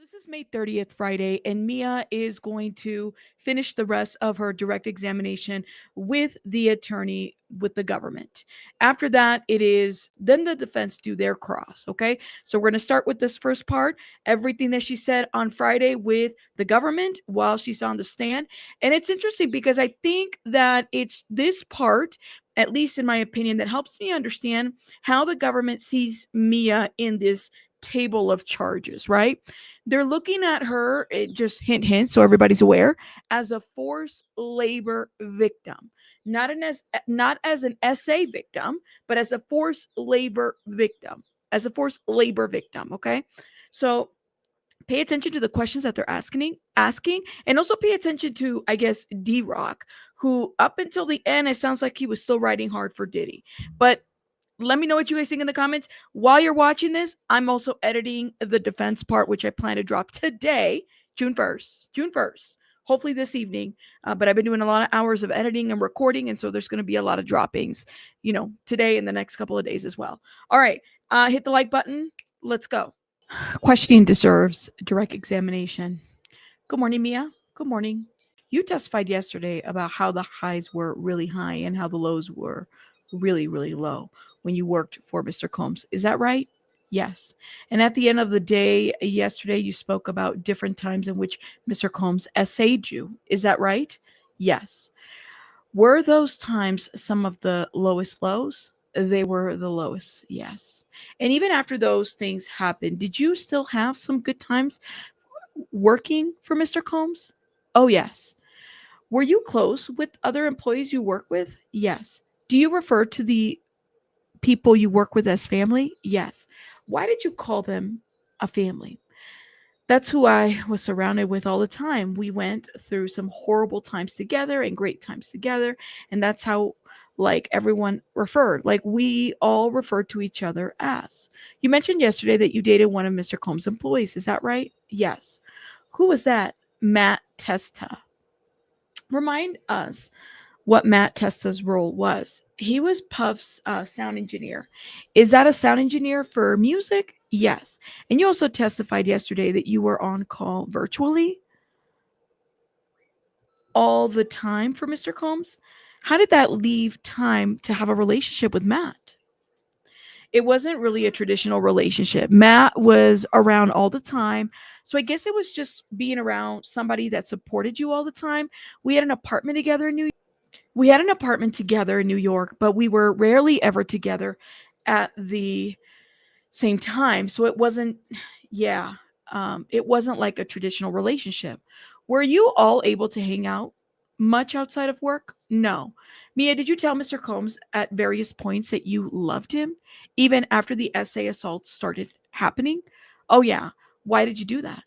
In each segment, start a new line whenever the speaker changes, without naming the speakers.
This is May 30th, Friday, and Mia is going to finish the rest of her direct examination with the attorney with the government. After that, it is then the defense do their cross. Okay. So we're going to start with this first part, everything that she said on Friday with the government while she's on the stand. And it's interesting because I think that it's this part, at least in my opinion, that helps me understand how the government sees Mia in this table of charges, right? They're looking at her, just hint, hint, so everybody's aware, as a forced labor victim, not as an SA victim, but as a forced labor victim, Okay, so pay attention to the questions that they're asking, and also pay attention to, I guess, D Rock, who up until the end, it sounds like he was still riding hard for Diddy, but let me know what you guys think in the comments. While you're watching this, I'm also editing the defense part, which I plan to drop today, June 1st. June 1st. Hopefully this evening. But I've been doing a lot of hours of editing and recording, and so there's going to be a lot of droppings, today and the next couple of days as well. All right. Hit the like button. Let's go. Questioning deserves direct examination. Good morning, Mia. Good morning. You testified yesterday about how the highs were really high and how the lows were really, really low when you worked for Mr. Combs. Is that right? Yes. And at the end of the day, yesterday, you spoke about different times in which Mr. Combs essayed you. Is that right? Yes. Were those times some of the lowest lows? They were the lowest, yes. And even after those things happened, did you still have some good times working for Mr. Combs? Oh, yes. Were you close with other employees you work with? Yes. Do you refer to the people you work with as family? Yes. Why did you call them a family? That's who I was surrounded with all the time. We went through some horrible times together and great times together. And that's how, like, everyone referred. Like, we all referred to each other as. You mentioned yesterday that you dated one of Mr. Combs' employees. Is that right? Yes. Who was that? Matt Testa. Remind us what Matt Testa's role was. He was Puff's sound engineer. Is that a sound engineer for music? Yes. And you also testified yesterday that you were on call virtually all the time for Mr. Combs. How did that leave time to have a relationship with Matt? It wasn't really a traditional relationship. Matt was around all the time. So I guess it was just being around somebody that supported you all the time. We had an apartment together in New We had an apartment together in New York, but we were rarely ever together at the same time. So it wasn't, yeah, it wasn't like a traditional relationship. Were you all able to hang out much outside of work? No. Mia, did you tell Mr. Combs at various points that you loved him, even after the essay assault started happening? Oh, yeah. Why did you do that?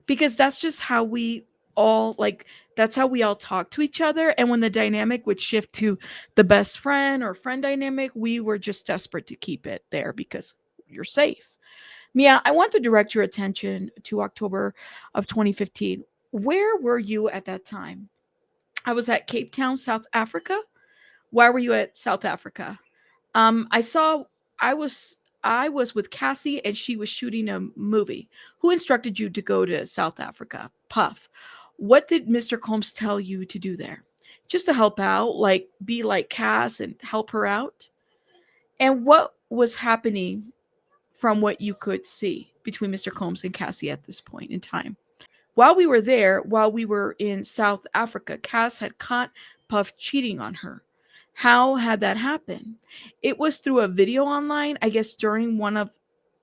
Because that's just how we all like that's how we all talk to each other, and when the dynamic would shift to the best friend or friend dynamic, we were just desperate to keep it there because you're safe. Mia, I want to direct your attention to October of 2015. Where were you at that time? I was at Cape Town, South Africa. Why were you at South Africa? I saw I was I was with Cassie and she was shooting a movie. Who instructed you to go to South Africa? Puff. What did Mr. Combs tell you to do there? Just to help out, like be like Cass and help her out? And what was happening from what you could see between Mr. Combs and Cassie at this point in time? While we were in South Africa, Cass had caught Puff cheating on her. How had that happened? It was through a video online, I guess during one of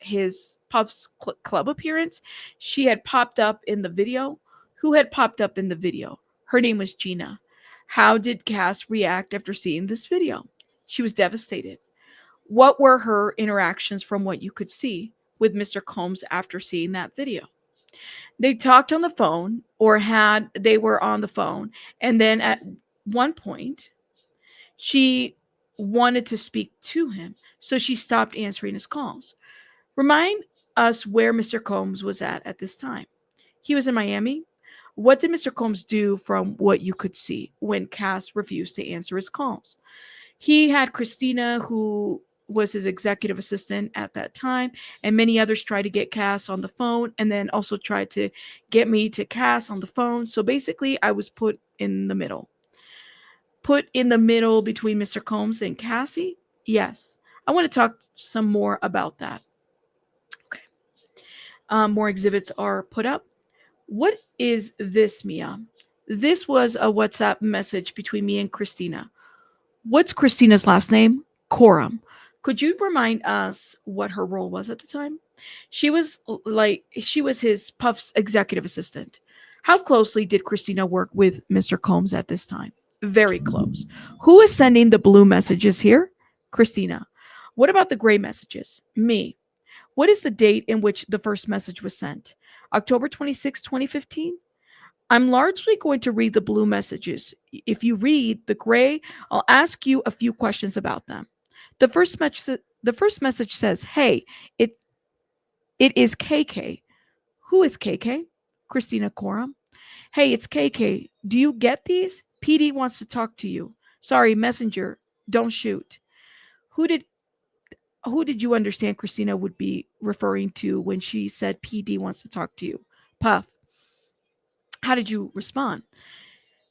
his Puff's club appearance. She had popped up in the video. Who had popped up in the video? Her name was Gina. How did Cass react after seeing this video? She was devastated. What were her interactions from what you could see with Mr. Combs after seeing that video? They talked on the phone or they were on the phone, and then at one point she wanted to speak to him, so she stopped answering his calls. Remind us where Mr. Combs was at this time. He was in Miami. What did Mr. Combs do from what you could see when Cass refused to answer his calls? He had Christina, who was his executive assistant at that time, and many others tried to get Cass on the phone and then also tried to get me to Cass on the phone. So basically, I was put in the middle. Put in the middle between Mr. Combs and Cassie? Yes. I want to talk some more about that. Okay. More exhibits are put up. What is this, Mia? This was a WhatsApp message between me and Christina. What's Christina's last name? Coram. Could you remind us what her role was at the time? She was his Puff's executive assistant. How closely did Christina work with Mr. Combs at this time? Very close. Who is sending the blue messages here? Christina. What about the gray messages? Me. What is the date in which the first message was sent? October 26, 2015? I'm largely going to read the blue messages. If you read the gray, I'll ask you a few questions about them. The first message says, "Hey, it it is KK." Who is KK? Christina Coram. "Hey, it's KK. Do you get these? PD wants to talk to you. Sorry, messenger. Don't shoot." Who did who did you understand Christina would be referring to when she said PD wants to talk to you? Puff. How did you respond?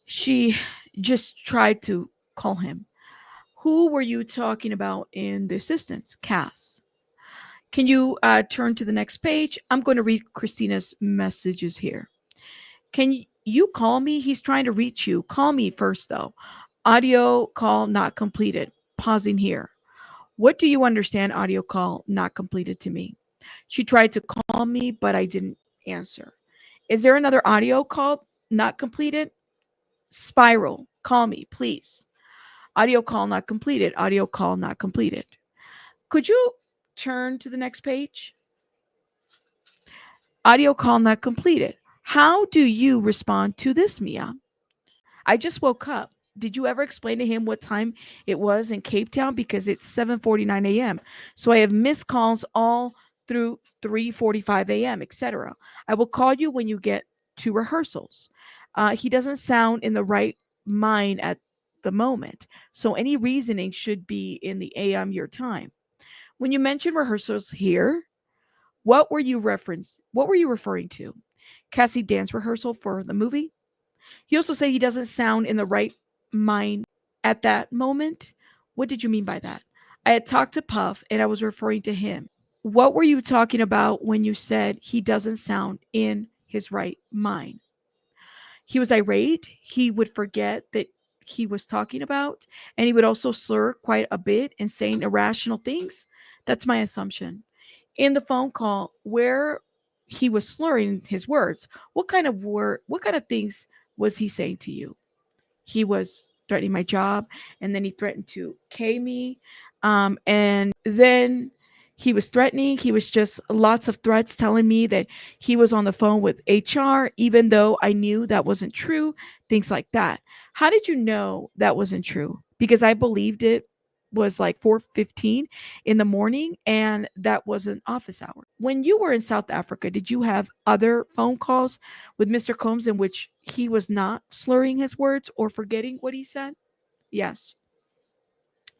She just tried to call him. Who were you talking about in the assistance? Cass. Can you turn to the next page? I'm going to read Christina's messages here. Can you call me? He's trying to reach you. Call me first, though. Audio call not completed. Pausing here. What do you understand audio call not completed to me? She tried to call me, but I didn't answer. Is there another audio call not completed? Spiral. Call me, please. Audio call not completed. Audio call not completed. Could you turn to the next page? Audio call not completed. How do you respond to this, Mia? I just woke up. Did you ever explain to him what time it was in Cape Town? Because it's 7:49 a.m. So I have missed calls all through 3:45 a.m., etc. I will call you when you get to rehearsals. He doesn't sound in the right mind at the moment. So any reasoning should be in the AM your time. When you mention rehearsals here, what were you referring to? Cassie dance rehearsal for the movie? He also said he doesn't sound in the right mind at that moment. What did you mean by that? I had talked to Puff and I was referring to him. What were you talking about when you said he doesn't sound in his right mind? He was irate. He would forget that he was talking about, and he would also slur quite a bit and saying irrational things. That's my assumption. In the phone call where he was slurring his words, what kind of things was he saying to you? He was threatening my job, and then he threatened to K me, and then he was just lots of threats telling me that he was on the phone with HR, even though I knew that wasn't true, things like that. How did you know that wasn't true? Because I believed it was like 4:15 in the morning, and that wasn't office hour. When you were in South Africa, did you have other phone calls with Mr. Combs in which he was not slurring his words or forgetting what he said? Yes.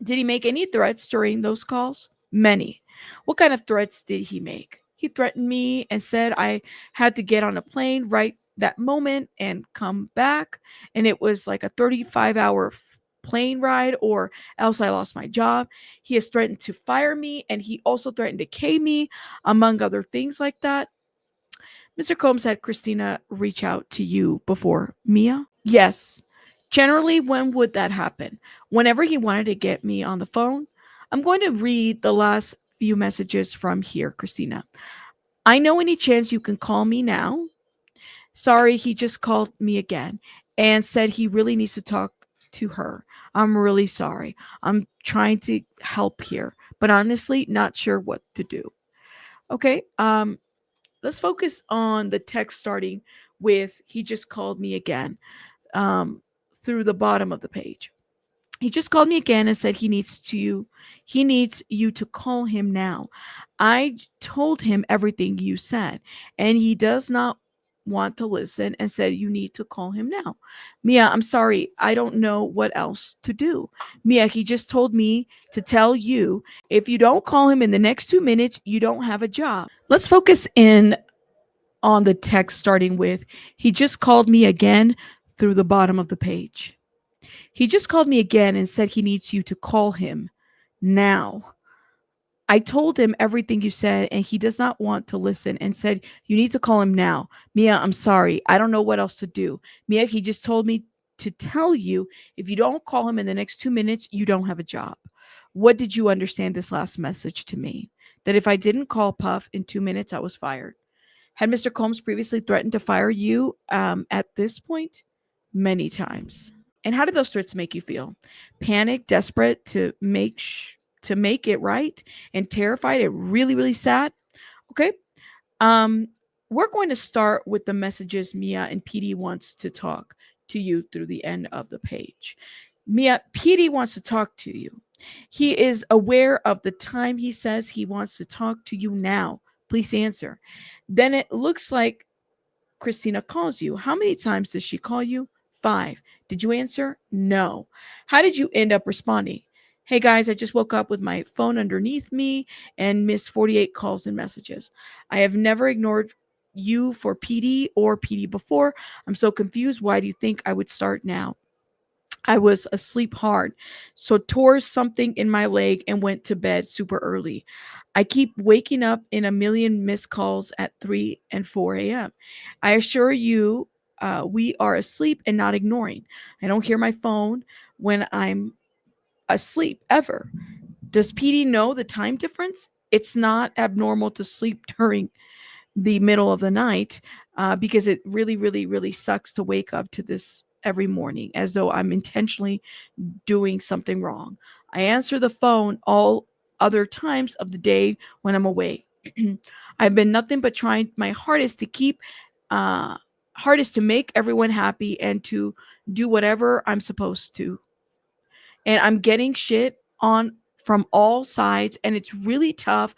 Did he make any threats during those calls? Many. What kind of threats did he make? He threatened me and said I had to get on a plane right that moment and come back. And it was like a 35-hour plane ride, or else I lost my job. He has threatened to fire me, and he also threatened to K me, among other things like that. Mr. Combs had Christina reach out to you before, Mia? Yes. Generally, when would that happen? Whenever he wanted to get me on the phone. I'm going to read the last few messages from here, Christina. I know any chance you can call me now. Sorry, he just called me again and said he really needs to talk to her. I'm really sorry. I'm trying to help here, but honestly, not sure what to do. Okay. Let's focus on the text starting with he just called me again, through the bottom of the page. He just called me again and said he needs you to call him now. I told him everything you said, and he does not want to listen and said, you need to call him now. Mia, I'm sorry. I don't know what else to do. Mia, he just told me to tell you if you don't call him in the next 2 minutes, you don't have a job. Let's focus in on the text starting with, he just called me again through the bottom of the page. He just called me again and said he needs you to call him now. I told him everything you said, and he does not want to listen and said, you need to call him now. Mia, I'm sorry. I don't know what else to do. Mia, he just told me to tell you if you don't call him in the next 2 minutes, you don't have a job. What did you understand this last message to mean? That if I didn't call Puff in 2 minutes, I was fired. Had Mr. Combs previously threatened to fire you at this point? Many times. And how did those threats make you feel? Panic, desperate to make it right, and terrified and really, really sad? Okay. Um, we're going to start with the messages Mia and PD wants to talk to you through the end of the page. Mia, PD wants to talk to you. He is aware of the time. He says he wants to talk to you now. Please answer. Then it looks like Christina calls you. How many times does she call you? 5. Did you answer? No. How did you end up responding? Hey guys, I just woke up with my phone underneath me and missed 48 calls and messages. I have never ignored you for PD or PD before. I'm so confused. Why do you think I would start now? I was asleep hard, so tore something in my leg and went to bed super early. I keep waking up in a million missed calls at 3 and 4 a.m. I assure you, we are asleep and not ignoring. I don't hear my phone when I'm asleep ever. Does PD know the time difference? It's not abnormal to sleep during the middle of the night because it really, really, really sucks to wake up to this every morning as though I'm intentionally doing something wrong. I answer the phone all other times of the day when I'm awake. I've been nothing but trying my hardest to keep, uh, hardest to make everyone happy and to do whatever I'm supposed to. And I'm getting shit on from all sides, and it's really tough.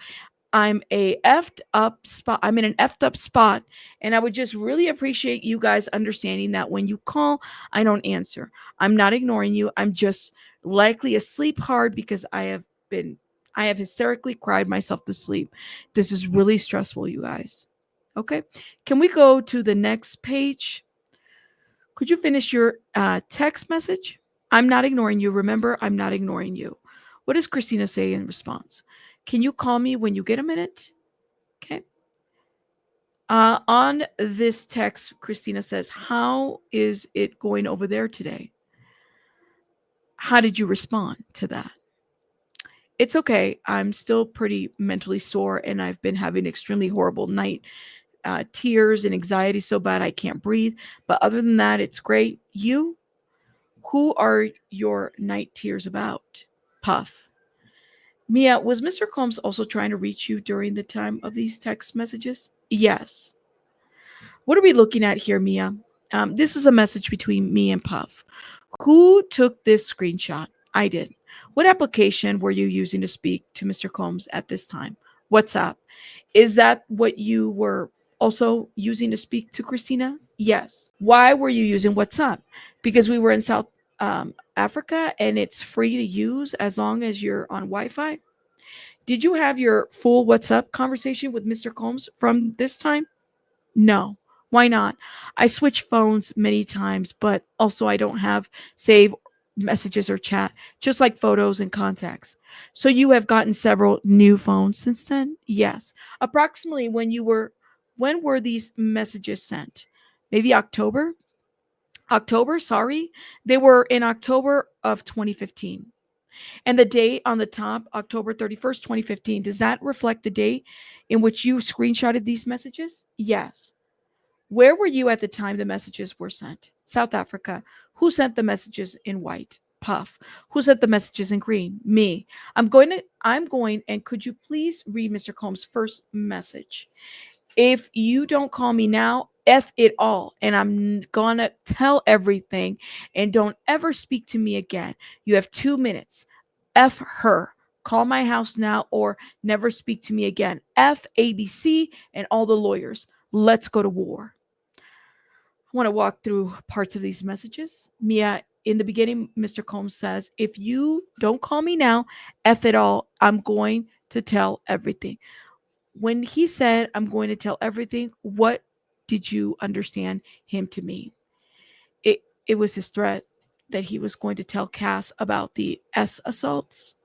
I'm in an effed up spot, and I would just really appreciate you guys understanding that when you call, I don't answer. I'm not ignoring you. I'm just likely asleep hard because I have hysterically cried myself to sleep. This is really stressful, you guys. Okay. Can we go to the next page? Could you finish your text message? I'm not ignoring you. Remember, I'm not ignoring you. What does Christina say in response? Can you call me when you get a minute? Okay. On this text, Christina says, how is it going over there today? How did you respond to that? It's okay. I'm still pretty mentally sore and I've been having extremely horrible night tears and anxiety so bad I can't breathe. But other than that, it's great. You? Who are your night tears about? Puff. Mia, was Mr. Combs also trying to reach you during the time of these text messages? Yes. What are we looking at here, Mia? This is a message between me and Puff. Who took this screenshot? I did. What application were you using to speak to Mr. Combs at this time? WhatsApp. Is that what you were also using to speak to Christina? Yes. Why were you using WhatsApp? Because we were in South Africa and it's free to use as long as you're on Wi Fi. Did you have your full WhatsApp conversation with Mr. Combs from this time? No. Why not? I switch phones many times, but also I don't have save messages or chat, just like photos and contacts. So you have gotten several new phones since then? Yes. Approximately when were these messages sent? Maybe October? October, sorry. They were in October of 2015. And the date on the top, October 31st, 2015, does that reflect the date in which you screenshotted these messages? Yes. Where were you at the time the messages were sent? South Africa. Who sent the messages in white? Puff. Who sent the messages in green? Me. I'm going, and could you please read Mr. Combs' first message? If you don't call me now, F it all. And I'm gonna tell everything and don't ever speak to me again. You have 2 minutes. F her. Call my house now or never speak to me again. F ABC and all the lawyers. Let's go to war. I want to walk through parts of these messages. Mia, in the beginning, Mr. Combs says, if you don't call me now, F it all, I'm going to tell everything. When he said, I'm going to tell everything, what did you understand him to mean? It was his threat that he was going to tell Cass about the S assaults,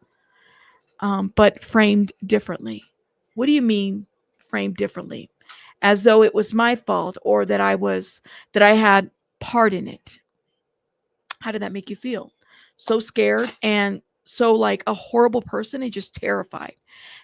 but framed differently. What do you mean framed differently? As though it was my fault or that I had part in it. How did that make you feel? So scared and so like a horrible person and just terrified.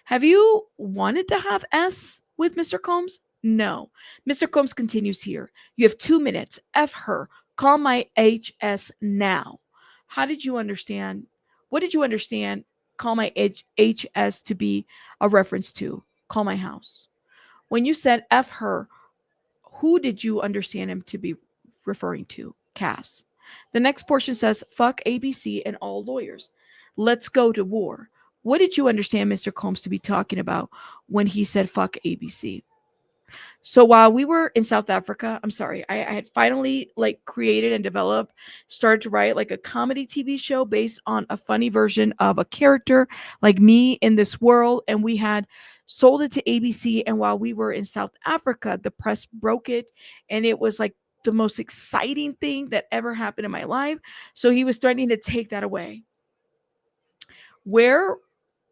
Have you wanted to have S with Mr. Combs? No. Mr. Combs continues here. You have 2 minutes. F her. Call my HS now. How did you understand? What did you understand? Call my HS to be a reference to. Call my house. When you said F her, who did you understand him to be referring to? Cass. The next portion says, fuck ABC and all lawyers. Let's go to war. What did you understand Mr. Combs to be talking about when he said fuck ABC? So while we were in South Africa, I'm sorry, I had finally like created and developed, started to write like a comedy TV show based on a funny version of a character like me in this world. And we had sold it to ABC. And while we were in South Africa, the press broke it. And it was like the most exciting thing that ever happened in my life. So he was threatening to take that away. Where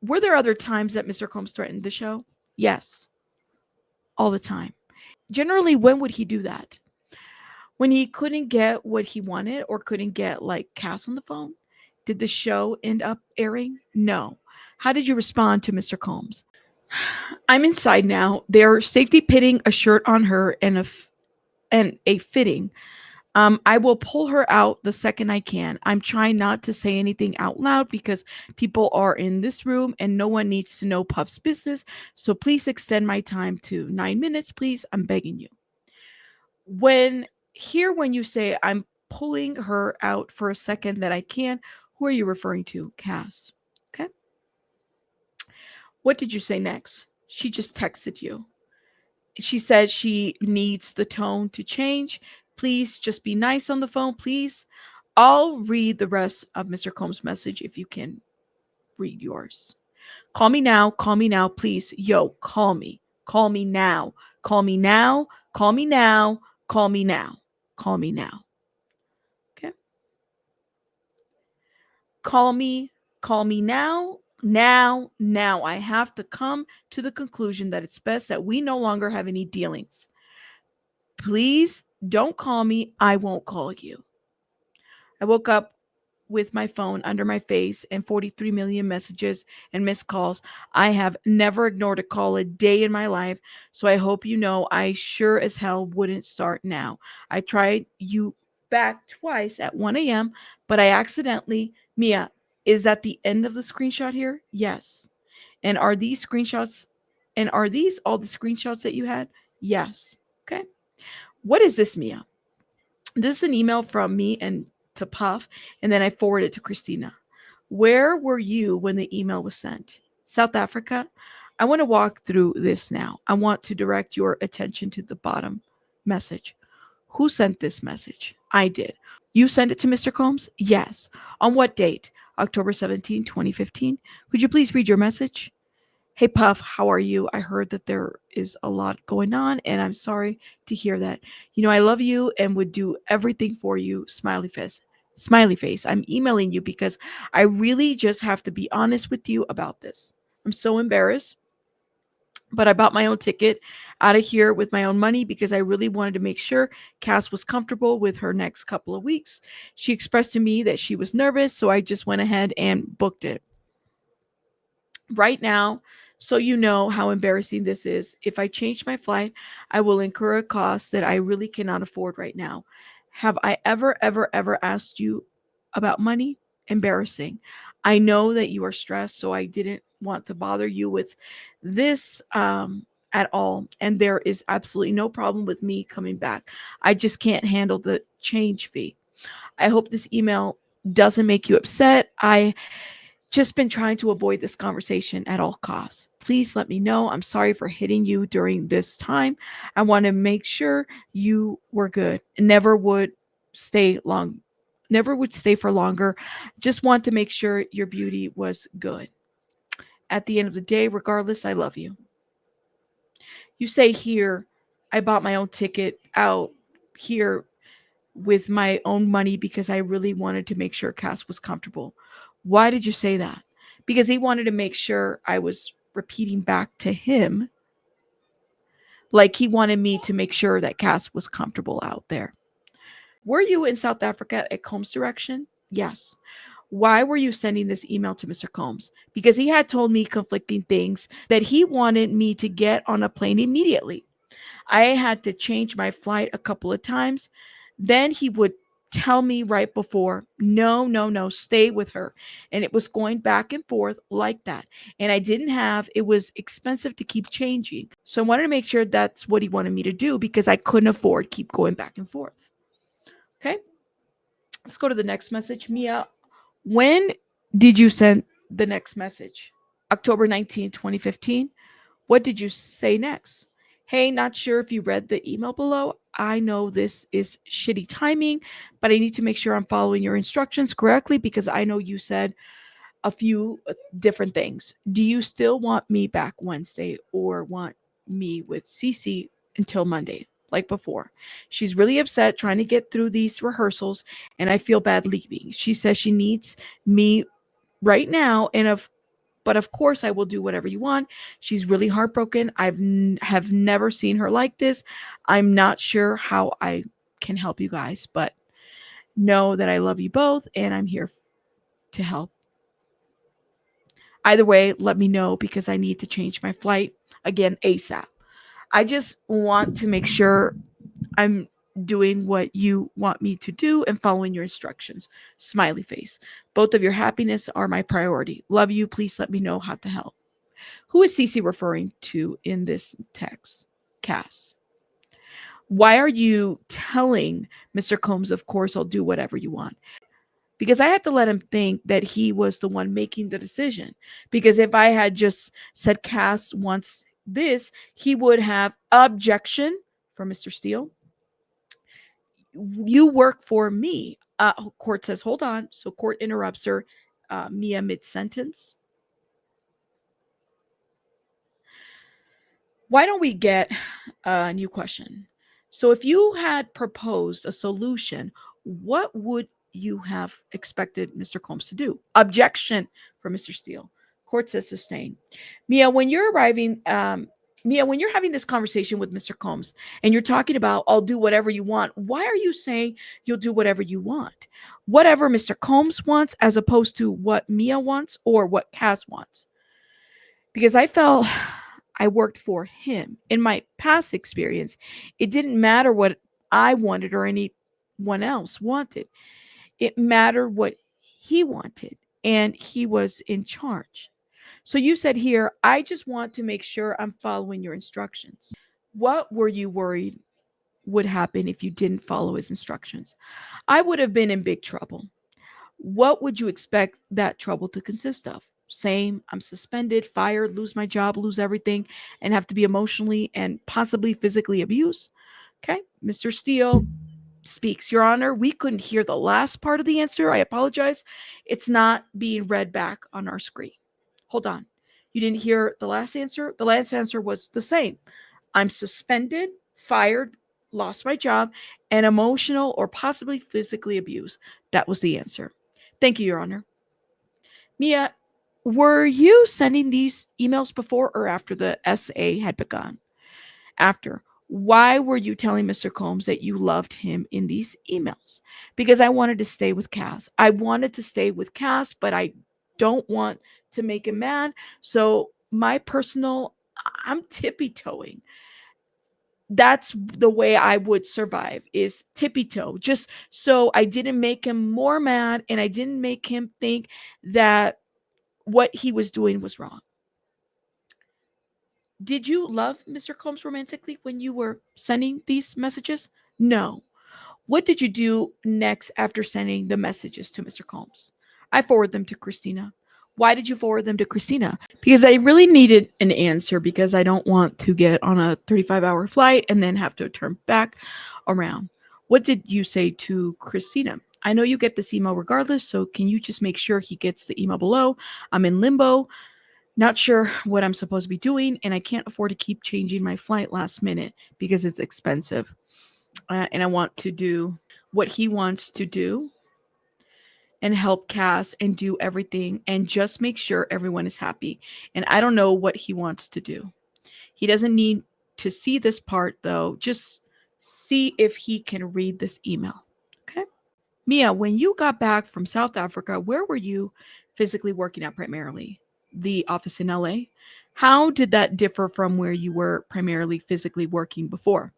were there other times that Mr. Combs threatened the show? Yes, all the time. Generally, when would he do that? When he couldn't get what he wanted or couldn't get like Cass on the phone? Did the show end up airing? No. How did you respond to Mr. Combs? I'm inside now. They're safety pitting a shirt on her and a fitting. I will pull her out the second I can. I'm trying not to say anything out loud because people are in this room and no one needs to know Puff's business. So please extend my time to 9 minutes, please. I'm begging you. When you say I'm pulling her out for a second that I can, who are you referring to? Cass. Okay. What did you say next? She just texted you. She said she needs the tone to change. Please just be nice on the phone, please. I'll read the rest of Mr. Combs' message if you can read yours. Call me now, please. Yo, call me. Call me now. Call me now. Call me now. Call me now. Call me now. Okay. Call me. Call me now. Now. Now. I have to come to the conclusion that it's best that we no longer have any dealings. Please don't call me. I won't call you. I woke up with my phone under my face and 43 million messages and missed calls. I have never ignored a call a day in my life, so I hope you know I sure as hell wouldn't start now. I tried you back twice at 1 a.m., but I accidentally. Mia, is that the end of the screenshot here? Yes. And are these screenshots and are these all the screenshots that you had? Yes. Okay. What is this, Mia? This is an email from me and to Puff, and then I forwarded it to Christina. Where were you when the email was sent? South Africa? I want to walk through this now. I want to direct your attention to the bottom message. Who sent this message? I did. You sent it to Mr. Combs? Yes. On what date? October 17, 2015. Could you please read your message? Hey Puff, how are you? I heard that there is a lot going on and I'm sorry to hear that. You know, I love you and would do everything for you. Smiley face. Smiley face. I'm emailing you because I really just have to be honest with you about this. I'm so embarrassed, but I bought my own ticket out of here with my own money because I really wanted to make sure Cass was comfortable with her next couple of weeks. She expressed to me that she was nervous, so I just went ahead and booked it. Right now, so you know how embarrassing this is. If I change my flight, I will incur a cost that I really cannot afford right now. Have I ever asked you about money? Embarrassing. I know that you are stressed, so I didn't want to bother you with this at all. And there is absolutely no problem with me coming back. I just can't handle the change fee. I hope this email doesn't make you upset. just been trying to avoid this conversation at all costs. Please let me know. I'm sorry for hitting you during this time. I want to make sure you were good. Never would stay long. Never would stay for longer. Just want to make sure your beauty was good. At the end of the day, regardless, I love you. You say here, I bought my own ticket out here with my own money because I really wanted to make sure Cass was comfortable. Why did you say that? Because he wanted to make sure I was repeating back to him, like he wanted me to make sure that Cass was comfortable out there. Were you in South Africa at Combs' direction? Yes. Why were you sending this email to Mr. Combs? Because he had told me conflicting things that he wanted me to get on a plane immediately. I had to change my flight a couple of times. Then he would tell me right before, no, no, no, stay with her. And it was going back and forth like that. And I didn't have, it was expensive to keep changing. So I wanted to make sure that's what he wanted me to do because I couldn't afford keep going back and forth. Okay. Let's go to the next message. Mia, when did you send the next message? October 19th, 2015. What did you say next? Hey, not sure if you read the email below. I know this is shitty timing, but I need to make sure I'm following your instructions correctly because I know you said a few different things. Do you still want me back Wednesday or want me with Cece until Monday, like before? She's really upset trying to get through these rehearsals, and I feel bad leaving. She says she needs me right now, but of course I will do whatever you want. She's really heartbroken. Have never seen her like this. I'm not sure how I can help you guys, but know that I love you both and I'm here to help. Either way, let me know because I need to change my flight again ASAP. I just want to make sure I'm doing what you want me to do and following your instructions. Smiley face. Both of your happiness are my priority. Love you. Please let me know how to help. Who is Cece referring to in this text? Cass. Why are you telling Mr. Combs, of course, I'll do whatever you want? Because I had to let him think that he was the one making the decision. Because if I had just said Cass wants this, he would have objection from Mr. Steele. You work for me. Court says, hold on. So court interrupts her, Mia mid sentence. Why don't we get a new question? So, if you had proposed a solution, what would you have expected Mr. Combs to do? Objection from Mr. Steele. Court says sustain. Mia, when you're arriving, Mia, when you're having this conversation with Mr. Combs and you're talking about, I'll do whatever you want, why are you saying you'll do whatever you want? Whatever Mr. Combs wants, as opposed to what Mia wants or what Cass wants? Because I felt I worked for him. In my past experience, it didn't matter what I wanted or anyone else wanted. It mattered what he wanted, and he was in charge. So you said here, I just want to make sure I'm following your instructions. What were you worried would happen if you didn't follow his instructions? I would have been in big trouble. What would you expect that trouble to consist of? Same, I'm suspended, fired, lose my job, lose everything, and have to be emotionally and possibly physically abused. Okay, Mr. Steele speaks. Your Honor, we couldn't hear the last part of the answer. I apologize. It's not being read back on our screen. Hold on. You didn't hear the last answer? The last answer was the same. I'm suspended, fired, lost my job, and emotional or possibly physically abused. That was the answer. Thank you, Your Honor. Mia, were you sending these emails before or after the SA had begun? After. Why were you telling Mr. Combs that you loved him in these emails? Because I wanted to stay with Cass. I wanted to stay with Cass, but I don't want to make him mad. So my personal, I'm tippy toeing. That's the way I would survive is tippy toe, just so I didn't make him more mad and I didn't make him think that what he was doing was wrong. Did you love Mr. Combs romantically when you were sending these messages? No. What did you do next after sending the messages to Mr. Combs? I forward them to Christina. Why did you forward them to Christina? Because I really needed an answer because I don't want to get on a 35-hour flight and then have to turn back around. What did you say to Christina? I know you get this email regardless, so can you just make sure he gets the email below? I'm in limbo, not sure what I'm supposed to be doing, and I can't afford to keep changing my flight last minute because it's expensive. And I want to do what he wants to do and help Cass and do everything and just make sure everyone is happy. And I don't know what he wants to do. He doesn't need to see this part though. Just see if he can read this email. Okay. Mia, when you got back from South Africa, where were you physically working at primarily? The office in LA? How did that differ from where you were primarily physically working before?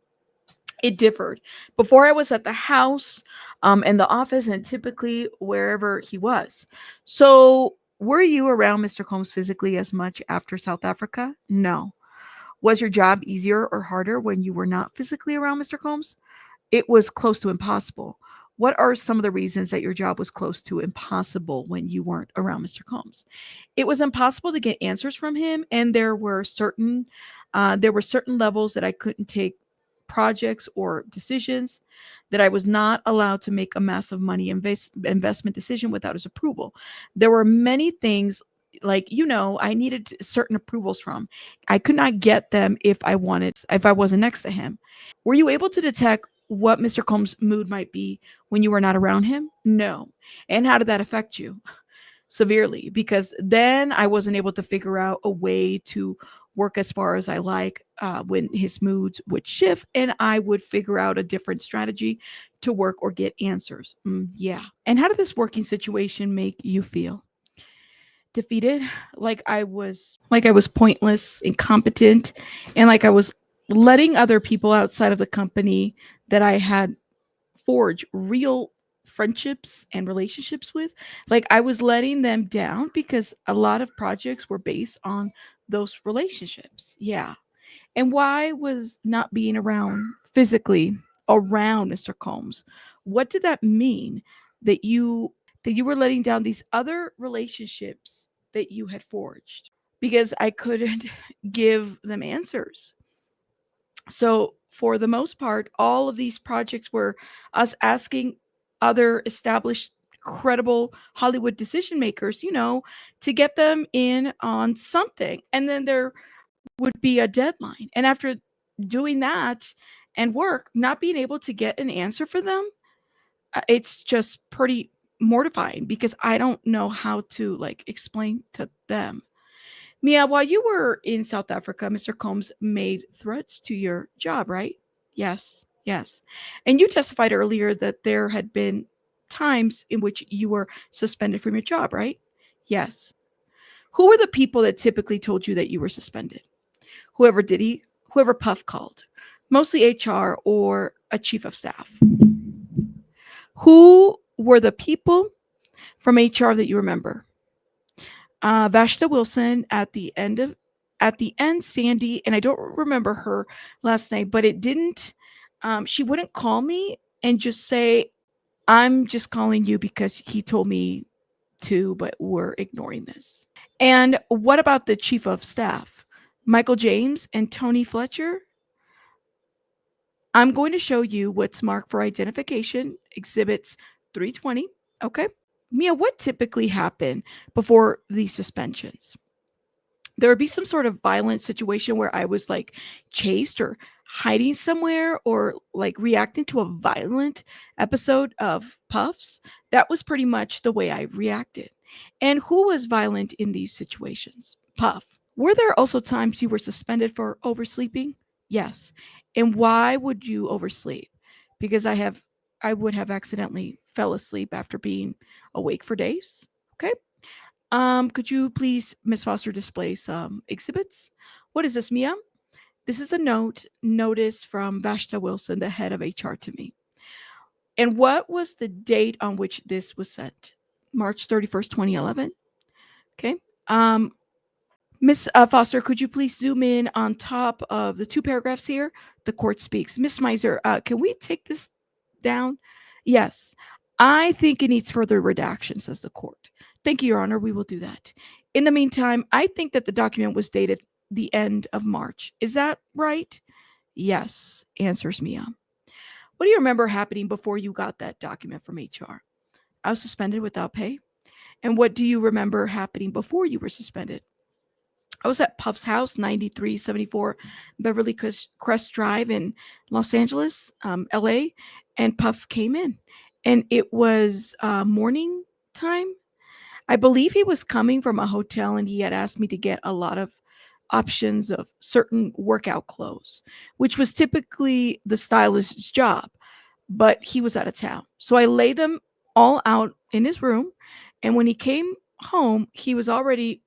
It differed. Before I was at the house and the office and typically wherever he was. So were you around Mr. Combs physically as much after South Africa? No. Was your job easier or harder when you were not physically around Mr. Combs? It was close to impossible. What are some of the reasons that your job was close to impossible when you weren't around Mr. Combs? It was impossible to get answers from him, and there were certain levels that I couldn't take projects or decisions, that I was not allowed to make a massive money investment decision without his approval. There were many things, like, I needed certain approvals from. I could not get them if I wasn't next to him. Were you able to detect what Mr. Combs' mood might be when you were not around him? No. And how did that affect you? Severely, because then I wasn't able to figure out a way to work as far as I like when his moods would shift, and I would figure out a different strategy to work or get answers. Yeah. And how did this working situation make you feel? Defeated, like I was pointless, incompetent, and like I was letting other people outside of the company that I had forged real friendships and relationships with, like I was letting them down because a lot of projects were based on those relationships. Yeah. And why was not being around physically around Mr. Combs? What did that mean, that you were letting down these other relationships that you had forged? Because I couldn't give them answers. So, for the most part, all of these projects were us asking other established, credible Hollywood decision makers, to get them in on something. And then there would be a deadline. And after doing that and work, not being able to get an answer for them, it's just pretty mortifying because I don't know how to like explain to them. Mia, while you were in South Africa, Mr. Combs made threats to your job, right? Yes, yes. And you testified earlier that there had been times in which you were suspended from your job, right? Yes. Who were the people that typically told you that you were suspended? Whoever Puff called, mostly HR or a chief of staff. Who were the people from HR that you remember? Vashta Wilson at the end, Sandy, and I don't remember her last name, but it didn't. She wouldn't call me and just say, "I'm just calling you because he told me to," but we're ignoring this. And what about the chief of staff, Michael James and Tony Fletcher? I'm going to show you what's marked for identification, exhibits 320. Okay. Mia, what typically happened before these suspensions? There would be some sort of violent situation where I was like chased or hiding somewhere or like reacting to a violent episode of Puffs. That was pretty much the way I reacted. And who was violent in these situations? Puff. Were there also times you were suspended for oversleeping? Yes. And why would you oversleep? Because I would have accidentally fell asleep after being awake for days. Okay. Could you please, Miss Foster, display some exhibits? What is this, Mia? This is a notice from Vashta Wilson, the head of HR, to me. And what was the date on which this was sent? March 31st, 2011. Okay. Miss Foster, could you please zoom in on top of the two paragraphs here? The court speaks. Miss Meiser, can we take this down? Yes. I think it needs further redaction, says the court. Thank you, Your Honor. We will do that. In the meantime, I think that the document was dated the end of March. Is that right? Yes, answers Mia. What do you remember happening before you got that document from HR? I was suspended without pay. And what do you remember happening before you were suspended? I was at Puff's house, 9374 Beverly Crest Drive in Los Angeles, LA, and Puff came in. And it was morning time. I believe he was coming from a hotel and he had asked me to get a lot of options of certain workout clothes, which was typically the stylist's job, but he was out of town. So I laid them all out in his room. And when he came home, he was already,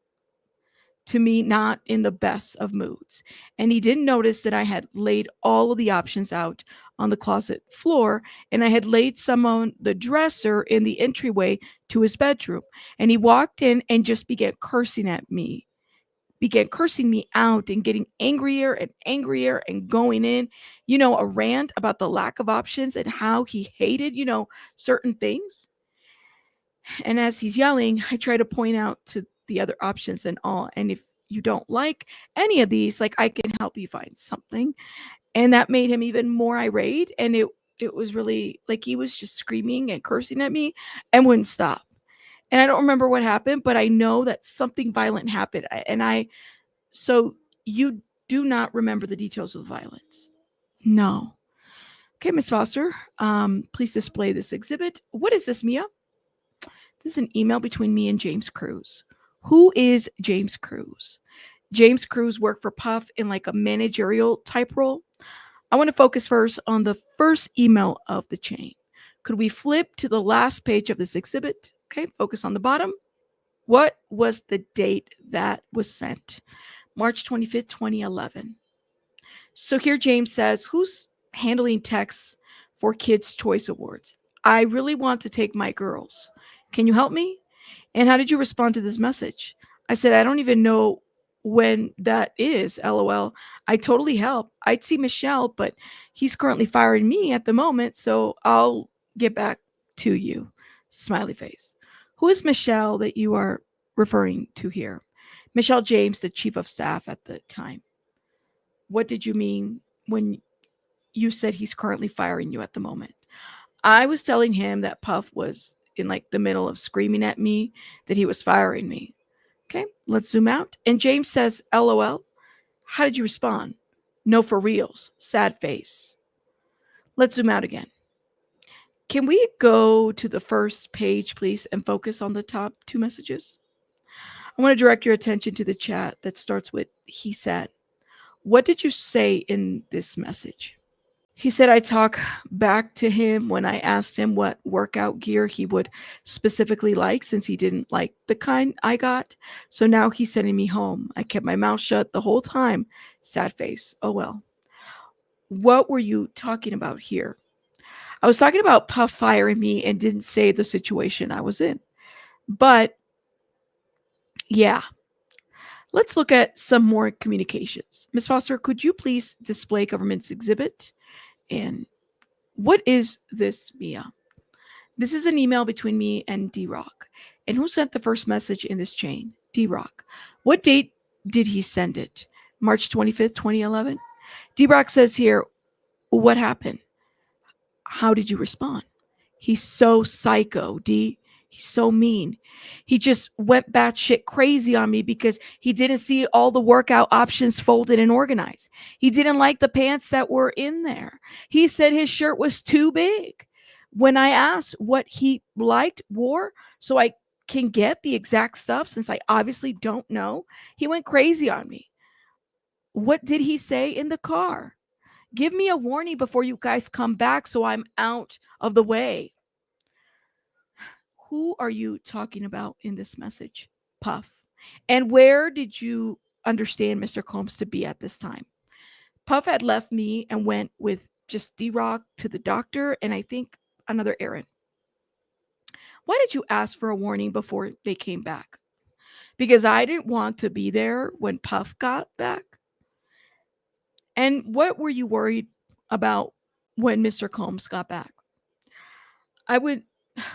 to me, not in the best of moods. And he didn't notice that I had laid all of the options out on the closet floor, and I had laid some on the dresser in the entryway to his bedroom. And he walked in and just began cursing at me, began cursing me out and getting angrier and going in, a rant about the lack of options and how he hated, certain things. And as he's yelling, I try to point out to the other options and all. And if you don't like any of these, like, I can help you find something. And that made him even more irate. And it was really like he was just screaming and cursing at me and wouldn't stop. And I don't remember what happened, but I know that something violent happened. So you do not remember the details of the violence? No. Okay, Miss Foster, please display this exhibit. What is this, Mia? This is an email between me and James Cruz. Who is James Cruz? James Cruz worked for Puff in like a managerial type role. I want to focus first on the first email of the chain. Could we flip to the last page of this exhibit? Okay, focus on the bottom. What was the date that was sent? March 25th, 2011. So here James says, who's handling texts for Kids' Choice Awards? I really want to take my girls. Can you help me? And how did you respond to this message? I said, I don't even know when that is, LOL. I totally help. I'd see Michelle, but he's currently firing me at the moment, so I'll get back to you. Smiley face. Who is Michelle that you are referring to here? Michelle James, the chief of staff at the time. What did you mean when you said he's currently firing you at the moment? I was telling him that Puff was in like the middle of screaming at me that he was firing me. Okay, let's zoom out. And James says, LOL. How did you respond? No, for reals. Sad face. Let's zoom out again. Can we go to the first page, please, and focus on the top two messages? I want to direct your attention to the chat that starts with he said. What did you say in this message? He said I talk back to him when I asked him what workout gear he would specifically like, since he didn't like the kind I got. So now he's sending me home. I kept my mouth shut the whole time. Sad face. Oh well. What were you talking about here? I was talking about Puff firing me and didn't say the situation I was in. But yeah, let's look at some more communications. Ms. Foster, could you please display government's exhibit? And what is this, Mia? This is an email between me and D-Rock. And who sent the first message in this chain? D-Rock. What date did he send it? March 25th, 2011? D-Rock says here, what happened? How did you respond? He's so psycho, D. He's so mean. He just went batshit crazy on me because he didn't see all the workout options folded and organized. He didn't like the pants that were in there. He said his shirt was too big. When I asked what he liked, wore, so I can get the exact stuff, since I obviously don't know, he went crazy on me. What did he say in the car? Give me a warning before you guys come back so I'm out of the way. Who are you talking about in this message? Puff. And where did you understand Mr. Combs to be at this time? Puff had left me and went with just D-Rock to the doctor and I think another errand. Why did you ask for a warning before they came back? Because I didn't want to be there when Puff got back. And what were you worried about when Mr. Combs got back? I would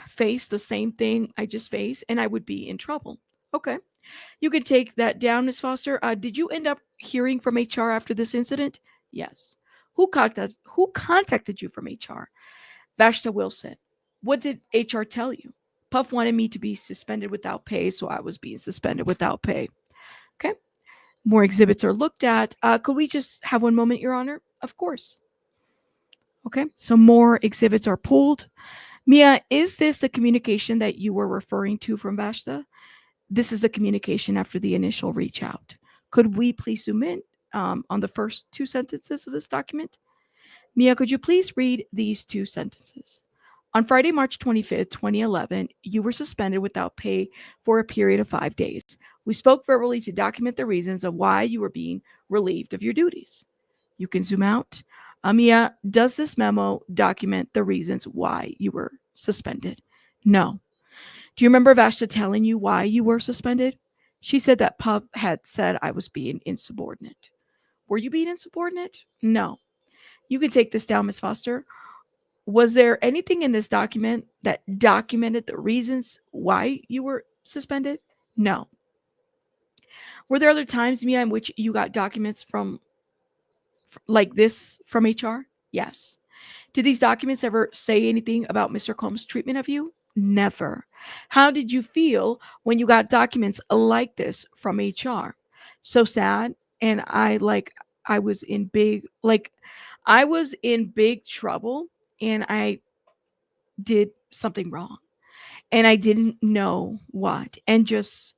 face the same thing I just faced and I would be in trouble. Okay. You can take that down, Ms. Foster. Did you end up hearing from HR after this incident? Yes. Who contacted you from HR? Vashta Wilson. What did HR tell you? Puff wanted me to be suspended without pay, so I was being suspended without pay. Okay. More exhibits are looked at. Could we just have one moment, Your Honor? Of course. Okay. So more exhibits are pulled. Mia, is this the communication that you were referring to from Vashta? This is the communication after the initial reach out. Could we please zoom in on the first two sentences of this document? Mia, could you please read these two sentences? On Friday, March 25th, 2011, you were suspended without pay for a period of 5 days. We spoke verbally to document the reasons of why you were being relieved of your duties. You can zoom out. Mia, does this memo document the reasons why you were suspended? No. Do you remember Vashta telling you why you were suspended? She said that Puff had said I was being insubordinate. Were you being insubordinate? No. You can take this down, Ms. Foster. Was there anything in this document that documented the reasons why you were suspended? No. Were there other times, Mia, in which you got documents from like this from HR? Yes. Did these documents ever say anything about Mr. Combs' treatment of you? Never. How did you feel when you got documents like this from HR? So sad. And I was in big trouble and I did something wrong and I didn't know what. And just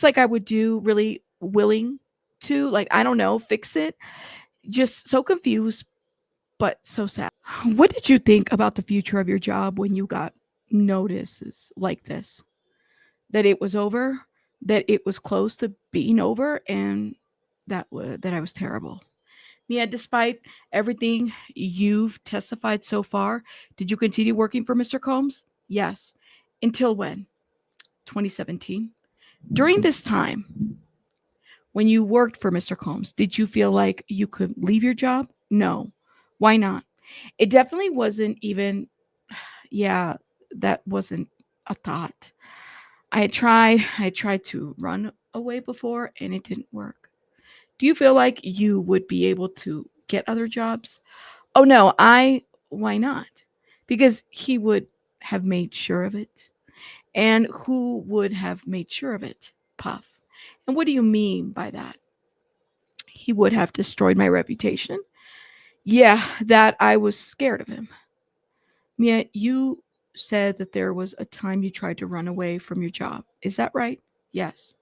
like I would do really willing to, like, I don't know, fix it. Just so confused, but so sad. What did you think about the future of your job when you got notices like this? That it was over, that it was close to being over, and that I was terrible. Mia, despite everything you've testified so far, did you continue working for Mr. Combs? Yes. Until when? 2017. During this time, when you worked for Mr. Combs, did you feel like you could leave your job? No. Why not? It definitely wasn't even, yeah, that wasn't a thought. I tried to run away before and it didn't work. Do you feel like you would be able to get other jobs? Oh no, why not? Because he would have made sure of it. And who would have made sure of it? Puff. And what do you mean by that? He would have destroyed my reputation. Yeah, that I was scared of him. Mia, you said that there was a time you tried to run away from your job. Is that right? Yes.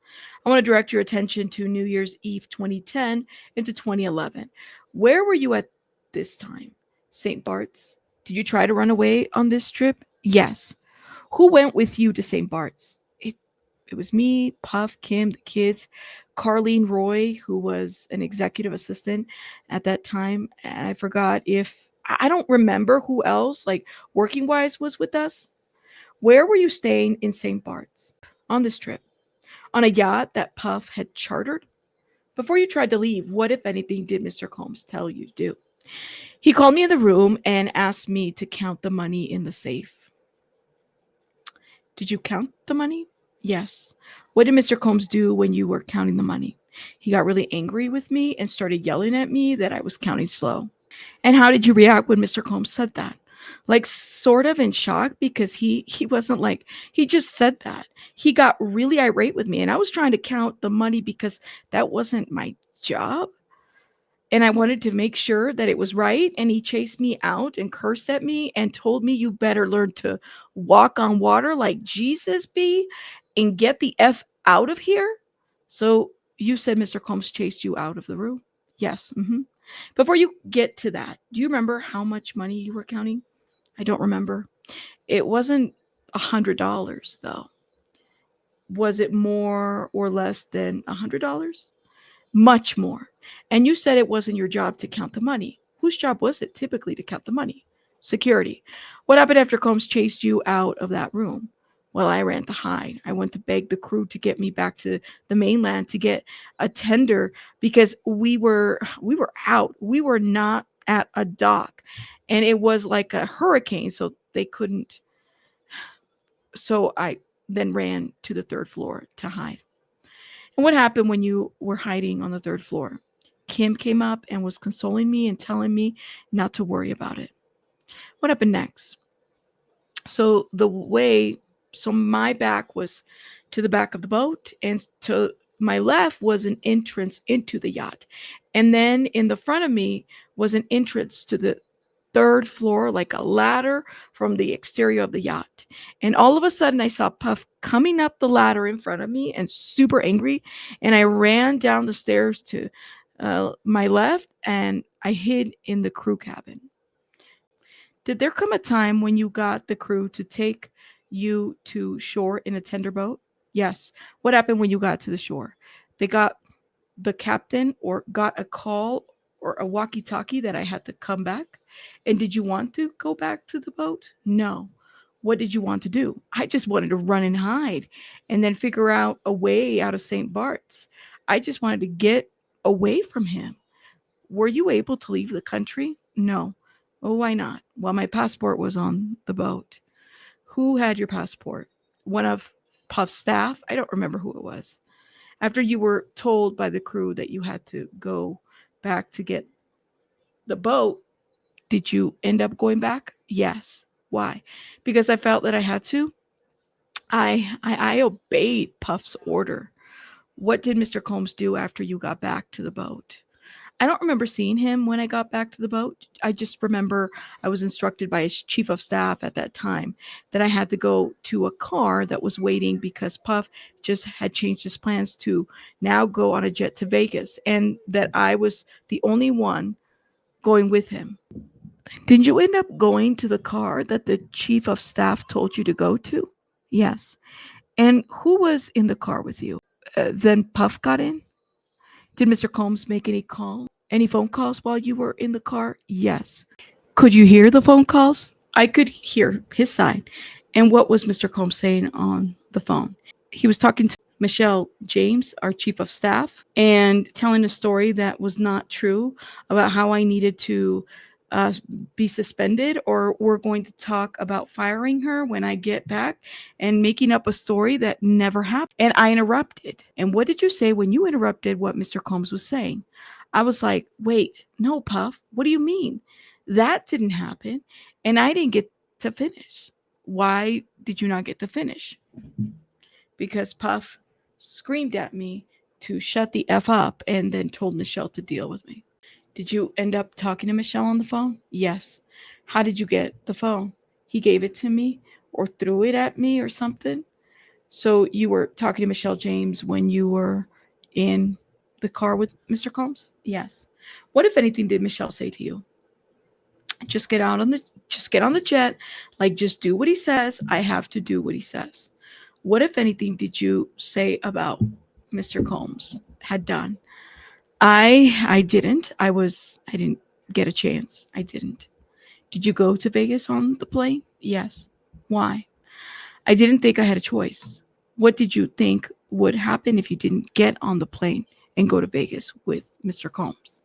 I want to direct your attention to New Year's Eve 2010 into 2011. Where were you at this time? St. Bart's. Did you try to run away on this trip? Yes. Who went with you to St. Bart's? It was me, Puff, Kim, the kids, Carlene Roy, who was an executive assistant at that time. And I forgot if I don't remember who else, like working wise, was with us. Where were you staying in St. Bart's on this trip? On a yacht that Puff had chartered? Before you tried to leave, what, if anything, did Mr. Combs tell you to do? He called me in the room and asked me to count the money in the safe. Did you count the money? Yes. What did Mr. Combs do when you were counting the money? He got really angry with me and started yelling at me that I was counting slow. And how did you react when Mr. Combs said that? Like sort of in shock because he wasn't like he just said that. He got really irate with me and I was trying to count the money because that wasn't my job and I wanted to make sure that it was right. And he chased me out and cursed at me and told me, you better learn to walk on water like Jesus be and get the F out of here. So you said Mr. Combs chased you out of the room? Yes. Before you get to that, do you remember how much money you were counting? I don't remember. It wasn't $100 though. Was it more or less than $100? Much more. And you said it wasn't your job to count the money. Whose job was it typically to count the money? Security. What happened after Combs chased you out of that room? Well, I ran to hide. I went to beg the crew to get me back to the mainland to get a tender because we were out. We were not at a dock. And it was like a hurricane, so they couldn't So I then ran to the third floor to hide. And what happened when you were hiding on the third floor? Kim came up and was consoling me and telling me not to worry about it. What happened next? So my back was to the back of the boat, and to my left was an entrance into the yacht. And then in the front of me was an entrance to the third floor, like a ladder from the exterior of the yacht. And all of a sudden, I saw Puff coming up the ladder in front of me and super angry. And I ran down the stairs to my left and I hid in the crew cabin. Did there come a time when you got the crew to take you to shore in a tender boat? Yes. What happened when you got to the shore? They got the captain or got a call or a walkie talkie that I had to come back? And did you want to go back to the boat? No. What did you want to do? I just wanted to run and hide and then figure out a way out of St. Bart's. I just wanted to get away from him. Were you able to leave the country? No. Oh, why not? Well, my passport was on the boat. Who had your passport? One of Puff's staff? I don't remember who it was. After you were told by the crew that you had to go back to get the boat, did you end up going back? Yes. Why? Because I felt that I had to. I obeyed Puff's order. What did Mr. Combs do after you got back to the boat? I don't remember seeing him when I got back to the boat. I just remember I was instructed by his chief of staff at that time that I had to go to a car that was waiting because Puff just had changed his plans to now go on a jet to Vegas, and that I was the only one going with him. Did you end up going to the car that the chief of staff told you to go to? Yes. And who was in the car with you? Then Puff got in? Did Mr. Combs make any phone calls while you were in the car? Yes. Could you hear the phone calls? I could hear his side. And what was Mr. Combs saying on the phone? He was talking to Michelle James, our chief of staff, and telling a story that was not true about how I needed to uh, be suspended, or we're going to talk about firing her when I get back, and making up a story that never happened. And I interrupted. And what did you say when you interrupted what Mr. Combs was saying? I was like, wait, no, Puff, what do you mean? That didn't happen. And I didn't get to finish. Why did you not get to finish? Because Puff screamed at me to shut the F up and then told Michelle to deal with me. Did you end up talking to Michelle on the phone? Yes. How did you get the phone? He gave it to me or threw it at me or something. So you were talking to Michelle James when you were in the car with Mr. Combs? Yes. What, if anything, did Michelle say to you? Just get on the jet, like just do what he says. I have to do what he says. What, if anything, did you say about Mr. Combs had done? I didn't. I didn't get a chance. I didn't. Did you go to Vegas on the plane? Yes. Why? I didn't think I had a choice. What did you think would happen if you didn't get on the plane and go to Vegas with Mr. Combs?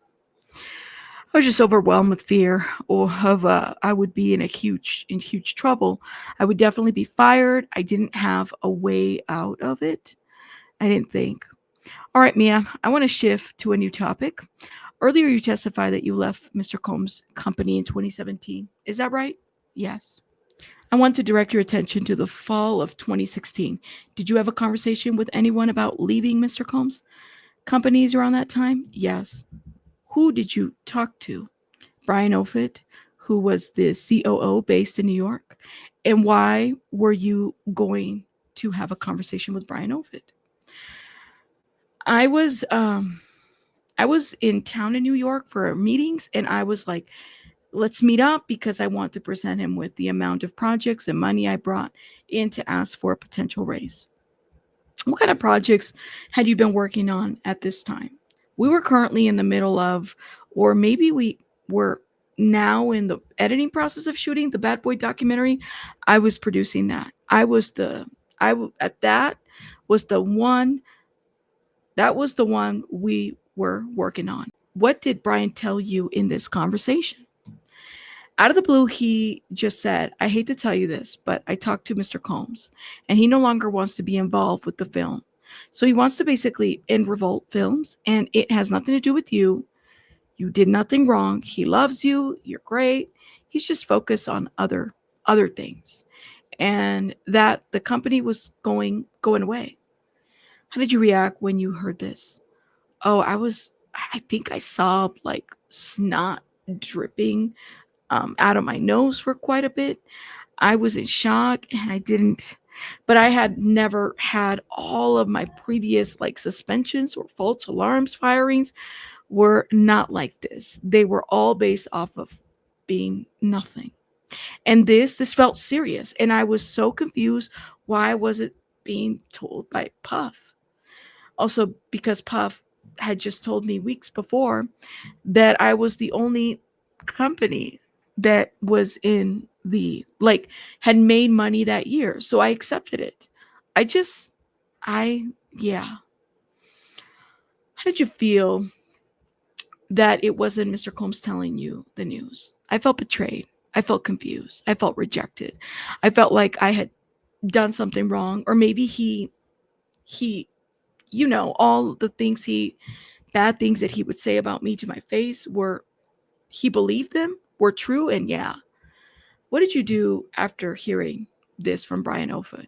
I was just overwhelmed with fear or of I would be in huge trouble. I would definitely be fired. I didn't have a way out of it. I didn't think. All right, Mia, I want to shift to a new topic. Earlier, you testified that you left Mr. Combs' company in 2017. Is that right? Yes. I want to direct your attention to the fall of 2016. Did you have a conversation with anyone about leaving Mr. Combs' companies around that time? Yes. Who did you talk to? Brian Offutt, who was the COO based in New York. And why were you going to have a conversation with Brian Offutt? I was in town in New York for meetings, and I was like, let's meet up because I want to present him with the amount of projects and money I brought in to ask for a potential raise. What kind of projects had you been working on at this time? We were currently in the middle of, or maybe we were now in the editing process of shooting the Bad Boy documentary. I was producing that. That was the one we were working on. What did Brian tell you in this conversation? Out of the blue, he just said, I hate to tell you this, but I talked to Mr. Combs and he no longer wants to be involved with the film. So he wants to basically end Revolt Films, and it has nothing to do with you. You did nothing wrong. He loves you. You're great. He's just focused on other things. And that the company was going away. How did you react when you heard this? Oh, I think I saw like snot dripping out of my nose for quite a bit. I was in shock and but I had never had all of my previous like suspensions or false alarms firings were not like this. They were all based off of being nothing. And this felt serious. And I was so confused. Why was it being told by Puff? Also, because Puff had just told me weeks before that I was the only company that was in the like had made money that year. So I accepted it. I just I yeah. How did you feel that it wasn't Mr. Combs telling you the news? I felt betrayed. I felt confused. I felt rejected. I felt like I had done something wrong, or maybe he all the things he bad things that he would say about me to my face were he believed them were true. And yeah, what did you do after hearing this from Brian Ofoot?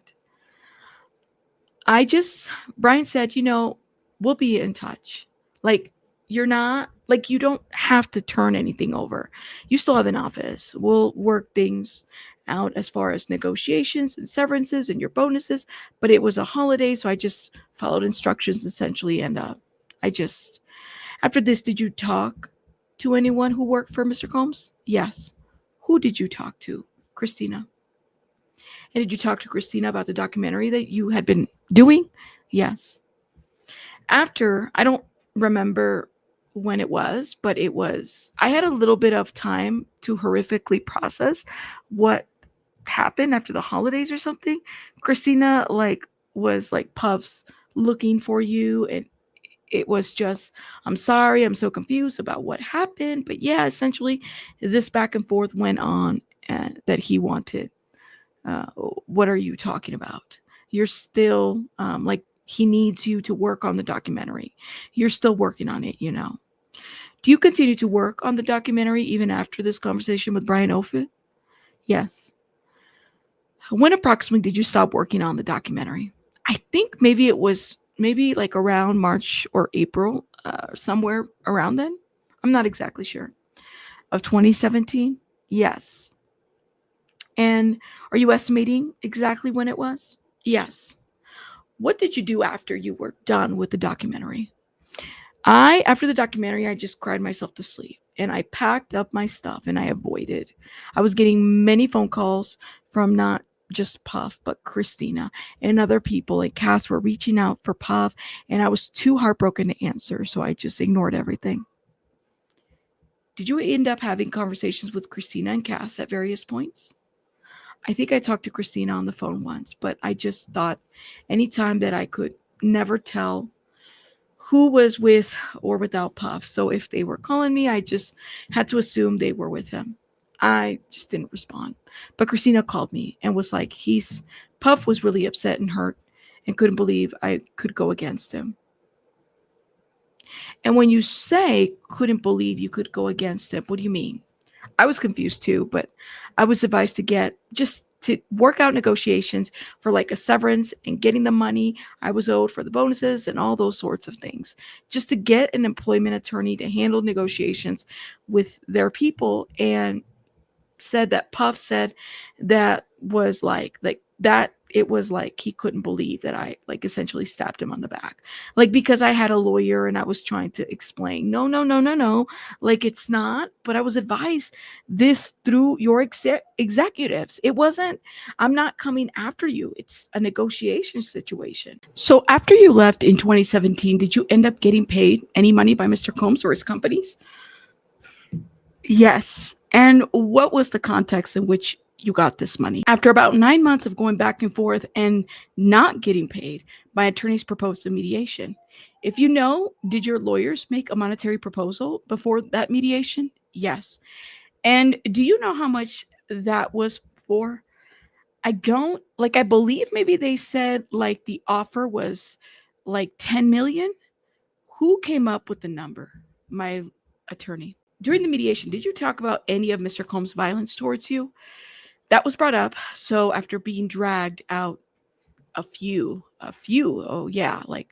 I just, Brian said, we'll be in touch. Like, you're not, like, you don't have to turn anything over. You still have an office. We'll work things out as far as negotiations and severances and your bonuses. But it was a holiday, so I just followed instructions essentially. And I just, after this, did you talk to anyone who worked for Mr. Combs? Yes. Who did you talk to? Christina. And did you talk to Christina about the documentary that you had been doing? Yes. After, I don't remember when it was, but I had a little bit of time to horrifically process what happened after the holidays or something. Christina, like, was like, Puffs looking for you. And it was just, I'm sorry, I'm so confused about what happened. But yeah, essentially, this back and forth went on, and that he wanted uh, what are you talking about? You're still like he needs you to work on the documentary. You're still working on it. Do you continue to work on the documentary even after this conversation with Brian Ofoot? Yes. When approximately did you stop working on the documentary? I think maybe it was maybe like around March or April, somewhere around then. I'm not exactly sure. Of 2017? Yes. And are you estimating exactly when it was? Yes. What did you do after you were done with the documentary? After the documentary, I just cried myself to sleep and I packed up my stuff and I avoided. I was getting many phone calls from not just Puff, but Christina and other people. And Cass were reaching out for Puff, and I was too heartbroken to answer. So I just ignored everything. Did you end up having conversations with Christina and Cass at various points? I think I talked to Christina on the phone once, but I just thought anytime that I could never tell who was with or without Puff. So if they were calling me, I just had to assume they were with him. I just didn't respond. But Christina called me and was like, Puff was really upset and hurt and couldn't believe I could go against him. And when you say couldn't believe you could go against him, what do you mean? I was confused too, but I was advised to work out negotiations for like a severance and getting the money I was owed for the bonuses and all those sorts of things, just to get an employment attorney to handle negotiations with their people. And said that Puff said that was like that it was like he couldn't believe that I like essentially stabbed him on the back. Like, because I had a lawyer and I was trying to explain, no, no, no, no, no, like it's not, but I was advised this through your executives. It wasn't, I'm not coming after you. It's a negotiation situation. So after you left in 2017, did you end up getting paid any money by Mr. Combs or his companies? Yes. And what was the context in which you got this money? After about 9 months of going back and forth and not getting paid, my attorneys proposed a mediation. If did your lawyers make a monetary proposal before that mediation? Yes. And do you know how much that was for? I don't like, I believe maybe they said like the offer was like 10 million. Who came up with the number? My attorney. During the mediation, did you talk about any of Mr. Combs' violence towards you? That was brought up. So after being dragged out oh yeah, like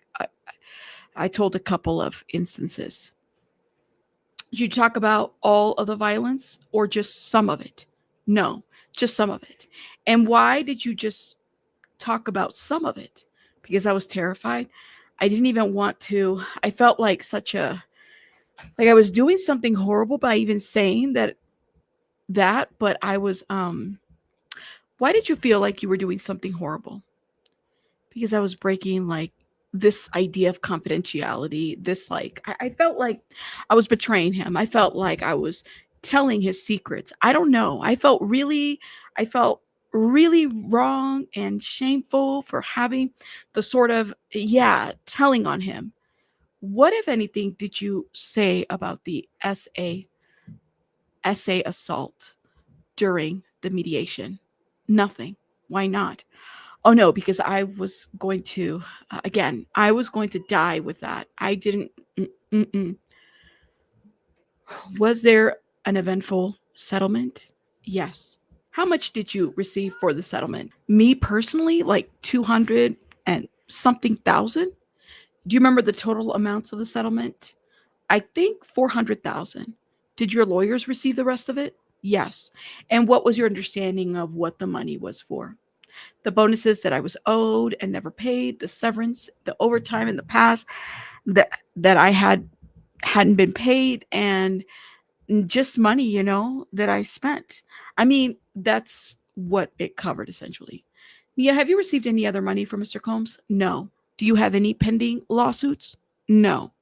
I told a couple of instances. Did you talk about all of the violence or just some of it? No, just some of it. And why did you just talk about some of it? Because I was terrified. I didn't even want to. I felt like such a, like I was doing something horrible by even saying that, but I was why did you feel like you were doing something horrible? Because I was breaking like this idea of confidentiality. This like I felt like I was betraying him. I felt like I was telling his secrets. I don't know. I felt really wrong and shameful for having the sort of, yeah, telling on him. What, if anything, did you say about the essay assault during the mediation? Nothing. Why not? Oh no, because I was going to, again, I was going to die with that. I didn't. Mm-mm. Was there an eventful settlement? Yes. How much did you receive for the settlement? Me personally, like 200 and something thousand. Do you remember the total amounts of the settlement? I think 400,000. Did your lawyers receive the rest of it? Yes. And what was your understanding of what the money was for? The bonuses that I was owed and never paid, the severance, the overtime in the past that I hadn't been paid, and just money, that I spent. I mean, that's what it covered essentially. Mia, have you received any other money from Mr. Combs? No. Do you have any pending lawsuits? No.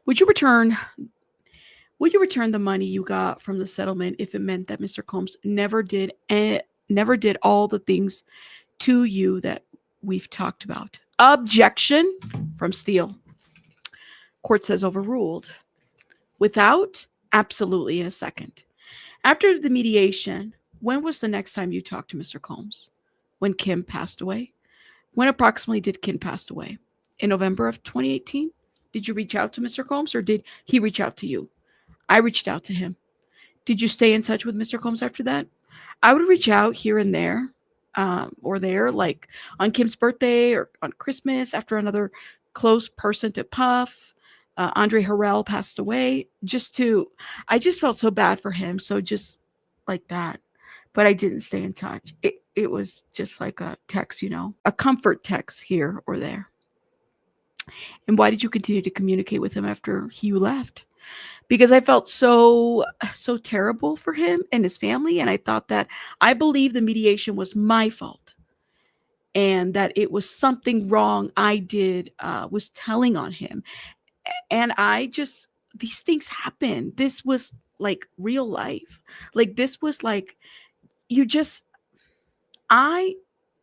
Would you return would you return the money you got from the settlement if it meant that Mr. Combs never did all the things to you that we've talked about? Objection from Steele. Court says overruled. Without? Absolutely, in a second. After the mediation, when was the next time you talked to Mr. Combs? When Kim passed away? When approximately did Kim pass away? In November of 2018? Did you reach out to Mr. Combs or did he reach out to you? I reached out to him. Did you stay in touch with Mr. Combs after that? I would reach out here and there, or there, like on Kim's birthday or on Christmas after another close person to Puff. Andre Harrell passed away. I just felt so bad for him. So just like that. But I didn't stay in touch. It was just like a text, a comfort text here or there. And why did you continue to communicate with him after he left? Because I felt so terrible for him and his family, and I thought that I believed the mediation was my fault and that it was something wrong I did, was telling on him. And I just, these things happen. This was like real life. Like this was like, you just, I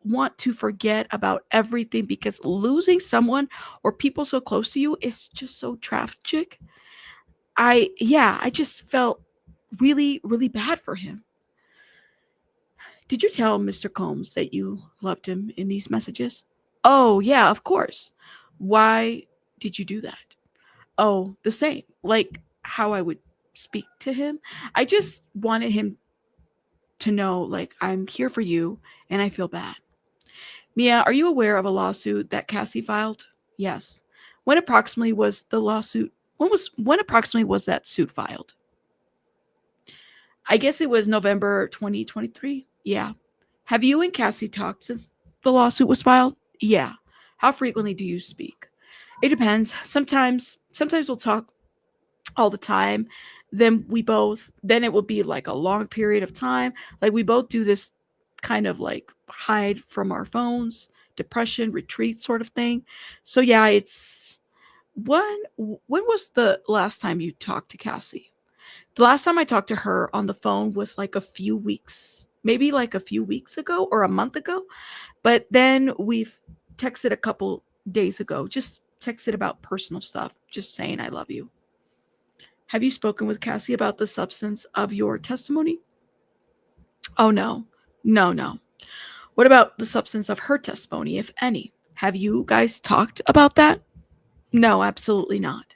want to forget about everything because losing someone or people so close to you is just so tragic. I just felt really, really bad for him. Did you tell Mr. Combs that you loved him in these messages? Oh, yeah, of course. Why did you do that? Oh, the same. Like how I would speak to him. I just wanted him to know, like, I'm here for you and I feel bad. Mia, are you aware of a lawsuit that Cassie filed? Yes. When approximately was the lawsuit? When approximately was that suit filed? I guess it was November 2023. Yeah. Have you and Cassie talked since the lawsuit was filed? Yeah. How frequently do you speak? It depends. Sometimes we'll talk all the time. Then it will be like a long period of time. Like we both do this kind of like hide from our phones, depression, retreat sort of thing. So yeah, it's when was the last time you talked to Cassie? The last time I talked to her on the phone was like a few weeks, maybe like a few weeks ago or a month ago. But then we've texted a couple days ago, just texted about personal stuff, just saying I love you. Have you spoken with Cassie about the substance of your testimony? Oh, no. No. What about the substance of her testimony, if any? Have you guys talked about that? No, absolutely not.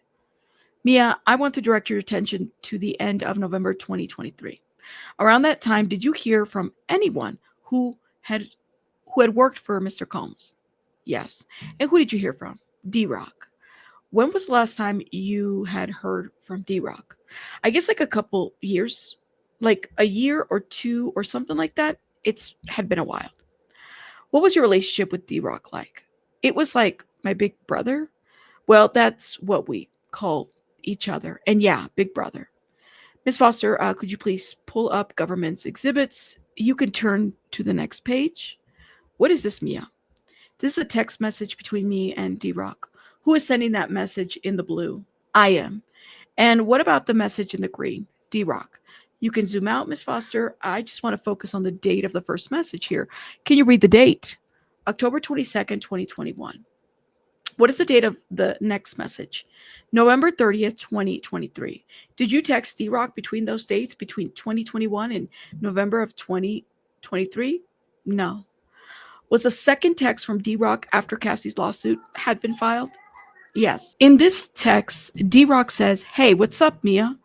Mia, I want to direct your attention to the end of November 2023. Around that time, did you hear from anyone had who had worked for Mr. Combs? Yes. And who did you hear from? D-Rock. When was the last time you had heard from D-Rock? I guess like a couple years, like a year or two or something like that. It's had been a while. What was your relationship with D-Rock like? It was like my big brother. Well, that's what we call each other. And yeah, big brother. Ms. Foster, could you please pull up government's exhibits? You can turn to the next page. What is this, Mia? This is a text message between me and D-Rock. Who is sending that message in the blue? I am. And what about the message in the green? D-Rock. You can zoom out, Ms. Foster. I just want to focus on the date of the first message here. Can you read the date? October 22nd, 2021. What is the date of the next message? November 30th, 2023. Did you text D-Rock between those dates, between 2021 and November of 2023? No. Was the second text from D-Rock after Cassie's lawsuit had been filed? Yes. In this text, D-Rock says, "Hey, what's up, Mia?"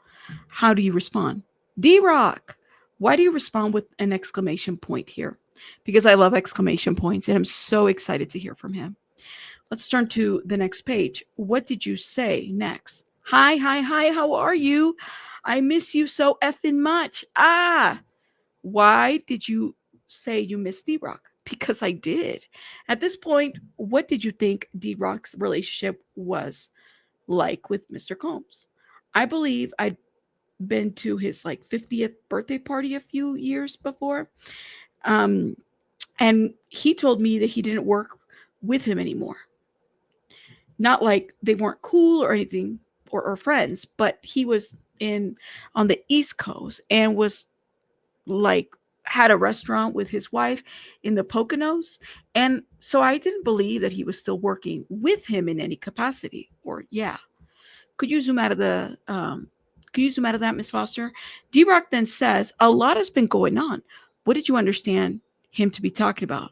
How do you respond? D-Rock. Why do you respond with an exclamation point here? Because I love exclamation points and I'm so excited to hear from him. Let's turn to the next page. What did you say next? Hi, how are you? I miss you so effing much. Why did you say you miss D-Rock? Because I did. At this point, what did you think D-Rock's relationship was like with Mr. Combs? I believe I'd been to his like 50th birthday party a few years before. And he told me that he didn't work with him anymore. Not like they weren't cool or anything or friends, but he was on the East Coast and was like had a restaurant with his wife in the Poconos. And so I didn't believe that he was still working with him in any capacity. Or yeah. Could you zoom out of that, Miss Foster? D-Rock then says, a lot has been going on. What did you understand him to be talking about?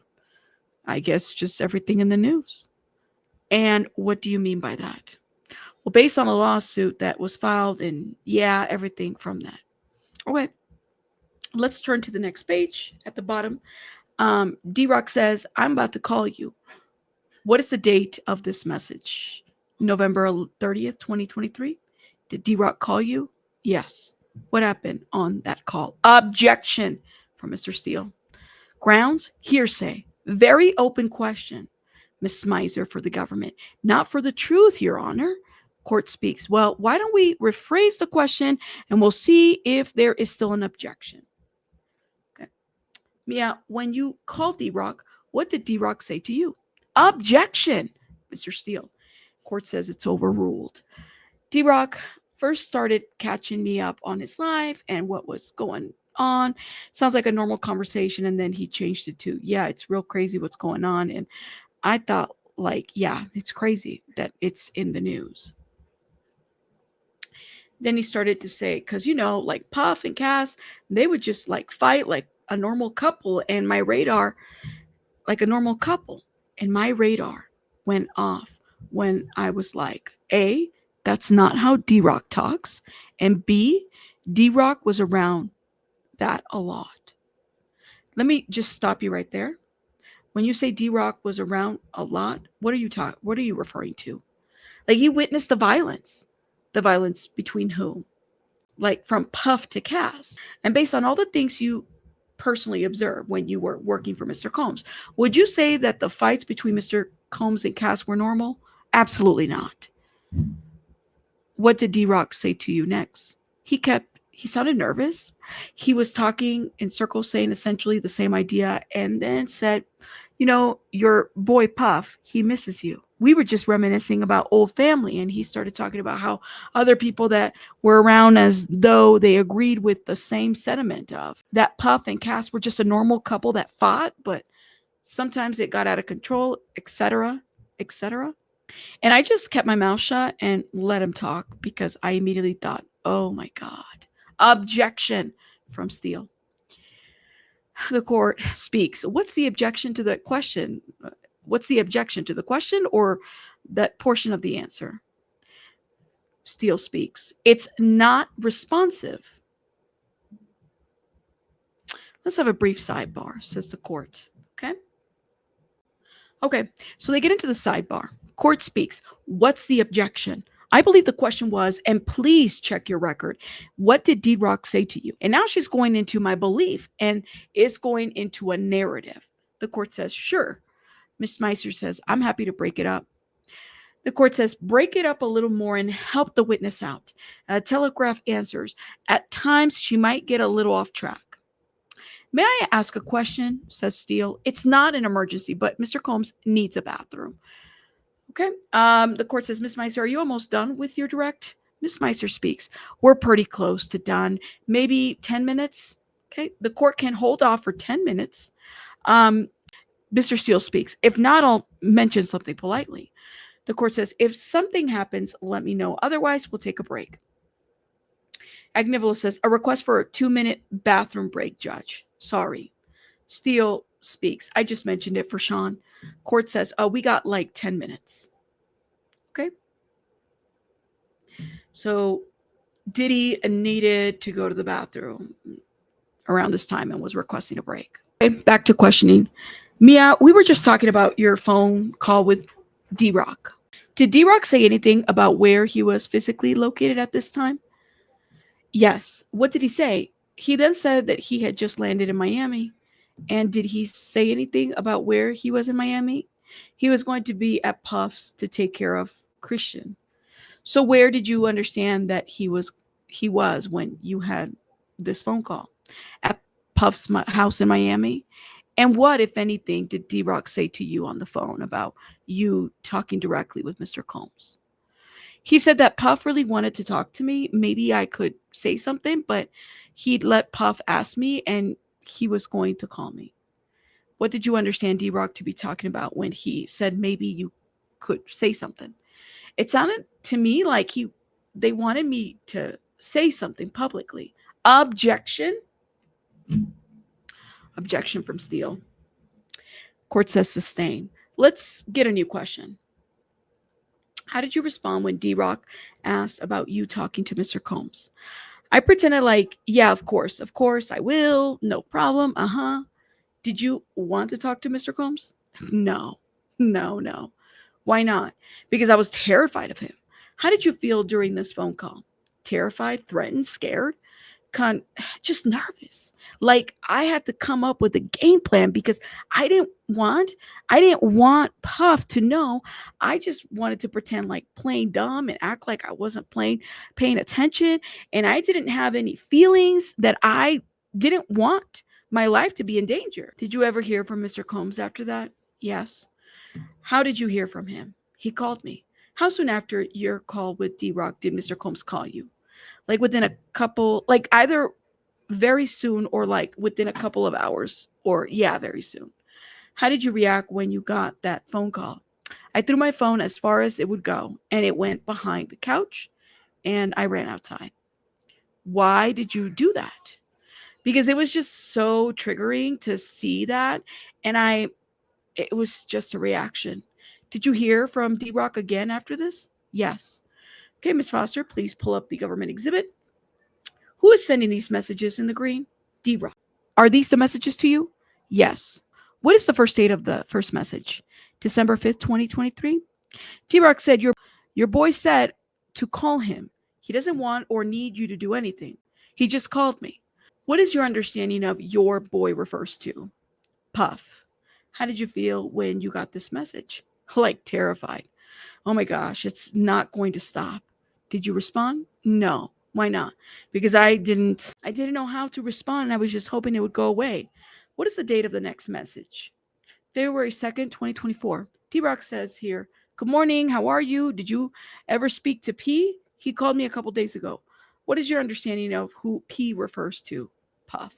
I guess just everything in the news. And what do you mean by that? Well, based on a lawsuit that was filed and yeah, everything from that. Okay. Let's turn to the next page at the bottom. D-Rock says, I'm about to call you. What is the date of this message? November 30th, 2023. Did D-Rock call you? Yes. What happened on that call? Objection from Mr. Steele. Grounds? Hearsay. Very open question. Miss Miser for the government. Not for the truth, Your Honor. Court speaks. Well, why don't we rephrase the question and we'll see if there is still an objection. Okay. Mia, when you called D-Rock, what did D-Rock say to you? Objection, Mr. Steele. Court says it's overruled. D-Rock first started catching me up on his life and what was going on. Sounds like a normal conversation, and then he changed it to, yeah, it's real crazy what's going on. And I thought, like, yeah, it's crazy that it's in the news. Then he started to say, because, like Puff and Cass, they would just like fight like a normal couple. And my radar, like a normal couple, and my radar went off when I was like, A, that's not how D-Rock talks. And B, D-Rock was around that a lot. Let me just stop you right there. When you say D-Rock was around a lot, what are you referring to? Like, he witnessed the violence. The violence between whom? Like from Puff to Cass. And based on all the things you personally observed when you were working for Mr. Combs, would you say that the fights between Mr. Combs and Cass were normal? Absolutely not. What did D-Rock say to you next? He sounded nervous. He was talking in circles, saying essentially the same idea, and then said, your boy Puff, he misses you. We were just reminiscing about old family, and he started talking about how other people that were around, as though they agreed with the same sentiment of that Puff and Cass were just a normal couple that fought, but sometimes it got out of control, etc., etc. And I just kept my mouth shut and let him talk because I immediately thought, Oh my God. Objection from Steele. The court speaks. What's the objection to the question? What's the objection to the question or that portion of the answer? Steele speaks. It's not responsive. Let's have a brief sidebar, says the court. Okay. Okay. So they get into the sidebar. Court speaks. What's the objection? I believe the question was, and please check your record. What did D-Rock say to you? And now she's going into my belief and is going into a narrative. The court says, sure. Ms. Meiser says, I'm happy to break it up. The court says, break it up a little more and help the witness out. Telegraph answers. At times, she might get a little off track. May I ask a question? Says Steele. It's not an emergency, but Mr. Combs needs a bathroom. Okay. The court says, Ms. Meiser, are you almost done with your direct? Ms. Meiser speaks. We're pretty close to done. Maybe 10 minutes. Okay. The court can hold off for 10 minutes. Mr. Steele speaks. If not, I'll mention something politely. The court says, if something happens, let me know. Otherwise, we'll take a break. Agnivola says, a request for a 2-minute bathroom break, Judge. Sorry. Steele speaks. I just mentioned it for Sean. Court says, oh, we got like 10 minutes. Okay. So Diddy needed to go to the bathroom around this time and was requesting a break. Okay, back to questioning. Mia, we were just talking about your phone call with D-Rock. Did D-Rock say anything about where he was physically located at this time? Yes. What did he say? He then said that he had just landed in Miami. And did he say anything about where he was in Miami? He was going to be at Puff's to take care of Christian. So where did you understand that he was when you had this phone call? At Puff's house in Miami? And what, if anything, did D-Rock say to you on the phone about you talking directly with Mr. Combs? He said that Puff really wanted to talk to me. Maybe I could say something, but he'd let Puff ask me and he was going to call me. What did you understand D-Rock to be talking about when he said maybe you could say something? It sounded to me like they wanted me to say something publicly. Objection. Objection from Steele. Court says sustain. Let's get a new question. How did you respond when D-Rock asked about you talking to Mr. Combs? I pretended like, yeah, of course, I will, no problem, Did you want to talk to Mr. Combs? No. Why not? Because I was terrified of him. How did you feel during this phone call? Terrified, threatened, scared? Just nervous. Like I had to come up with a game plan because I didn't want Puff to know. I just wanted to pretend like playing dumb and act like I wasn't paying attention. And I didn't have any feelings that I didn't want my life to be in danger. Did you ever hear from Mr. Combs after that? Yes. How did you hear from him? He called me. How soon after your call with D-Rock did Mr. Combs call you? Like within a couple, like either very soon or like within a couple of hours or very soon. How did you react when you got that phone call? I threw my phone as far as it would go and it went behind the couch and I ran outside. Why did you do that? Because it was just so triggering to see that. And it was just a reaction. Did you hear from D-Rock again after this? Yes. Okay, Ms. Foster, please pull up the government exhibit. Who is sending these messages in the green? D-Rock. Are these the messages to you? Yes. What is the first date of the first message? December 5th, 2023? D-Rock said, your boy said to call him. He doesn't want or need you to do anything. He just called me. What is your understanding of your boy refers to? Puff. How did you feel when you got this message? Like terrified. Oh my gosh, it's not going to stop. Did you respond? No. Why not? Because I didn't know how to respond. I was just hoping it would go away. What is the date of the next message? February 2nd, 2024. D-Rock says here, good morning. How are you? Did you ever speak to P? He called me a couple days ago. What is your understanding of who P refers to? Puff.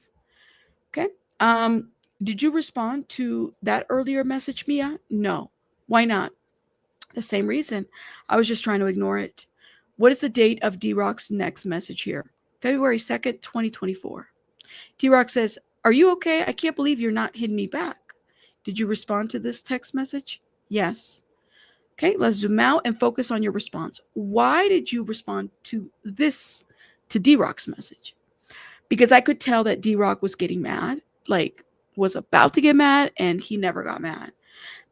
Okay. Did you respond to that earlier message, Mia? No. Why not? The same reason. I was just trying to ignore it. What is the date of D-Rock's next message here? February 2nd, 2024. D-Rock says, "Are you okay? I can't believe you're not hitting me back. Did you respond to this text message?" Yes. Okay, let's zoom out and focus on your response. Why did you respond to D-Rock's message? Because I could tell that D-Rock was getting mad, like was about to get mad, and he never got mad.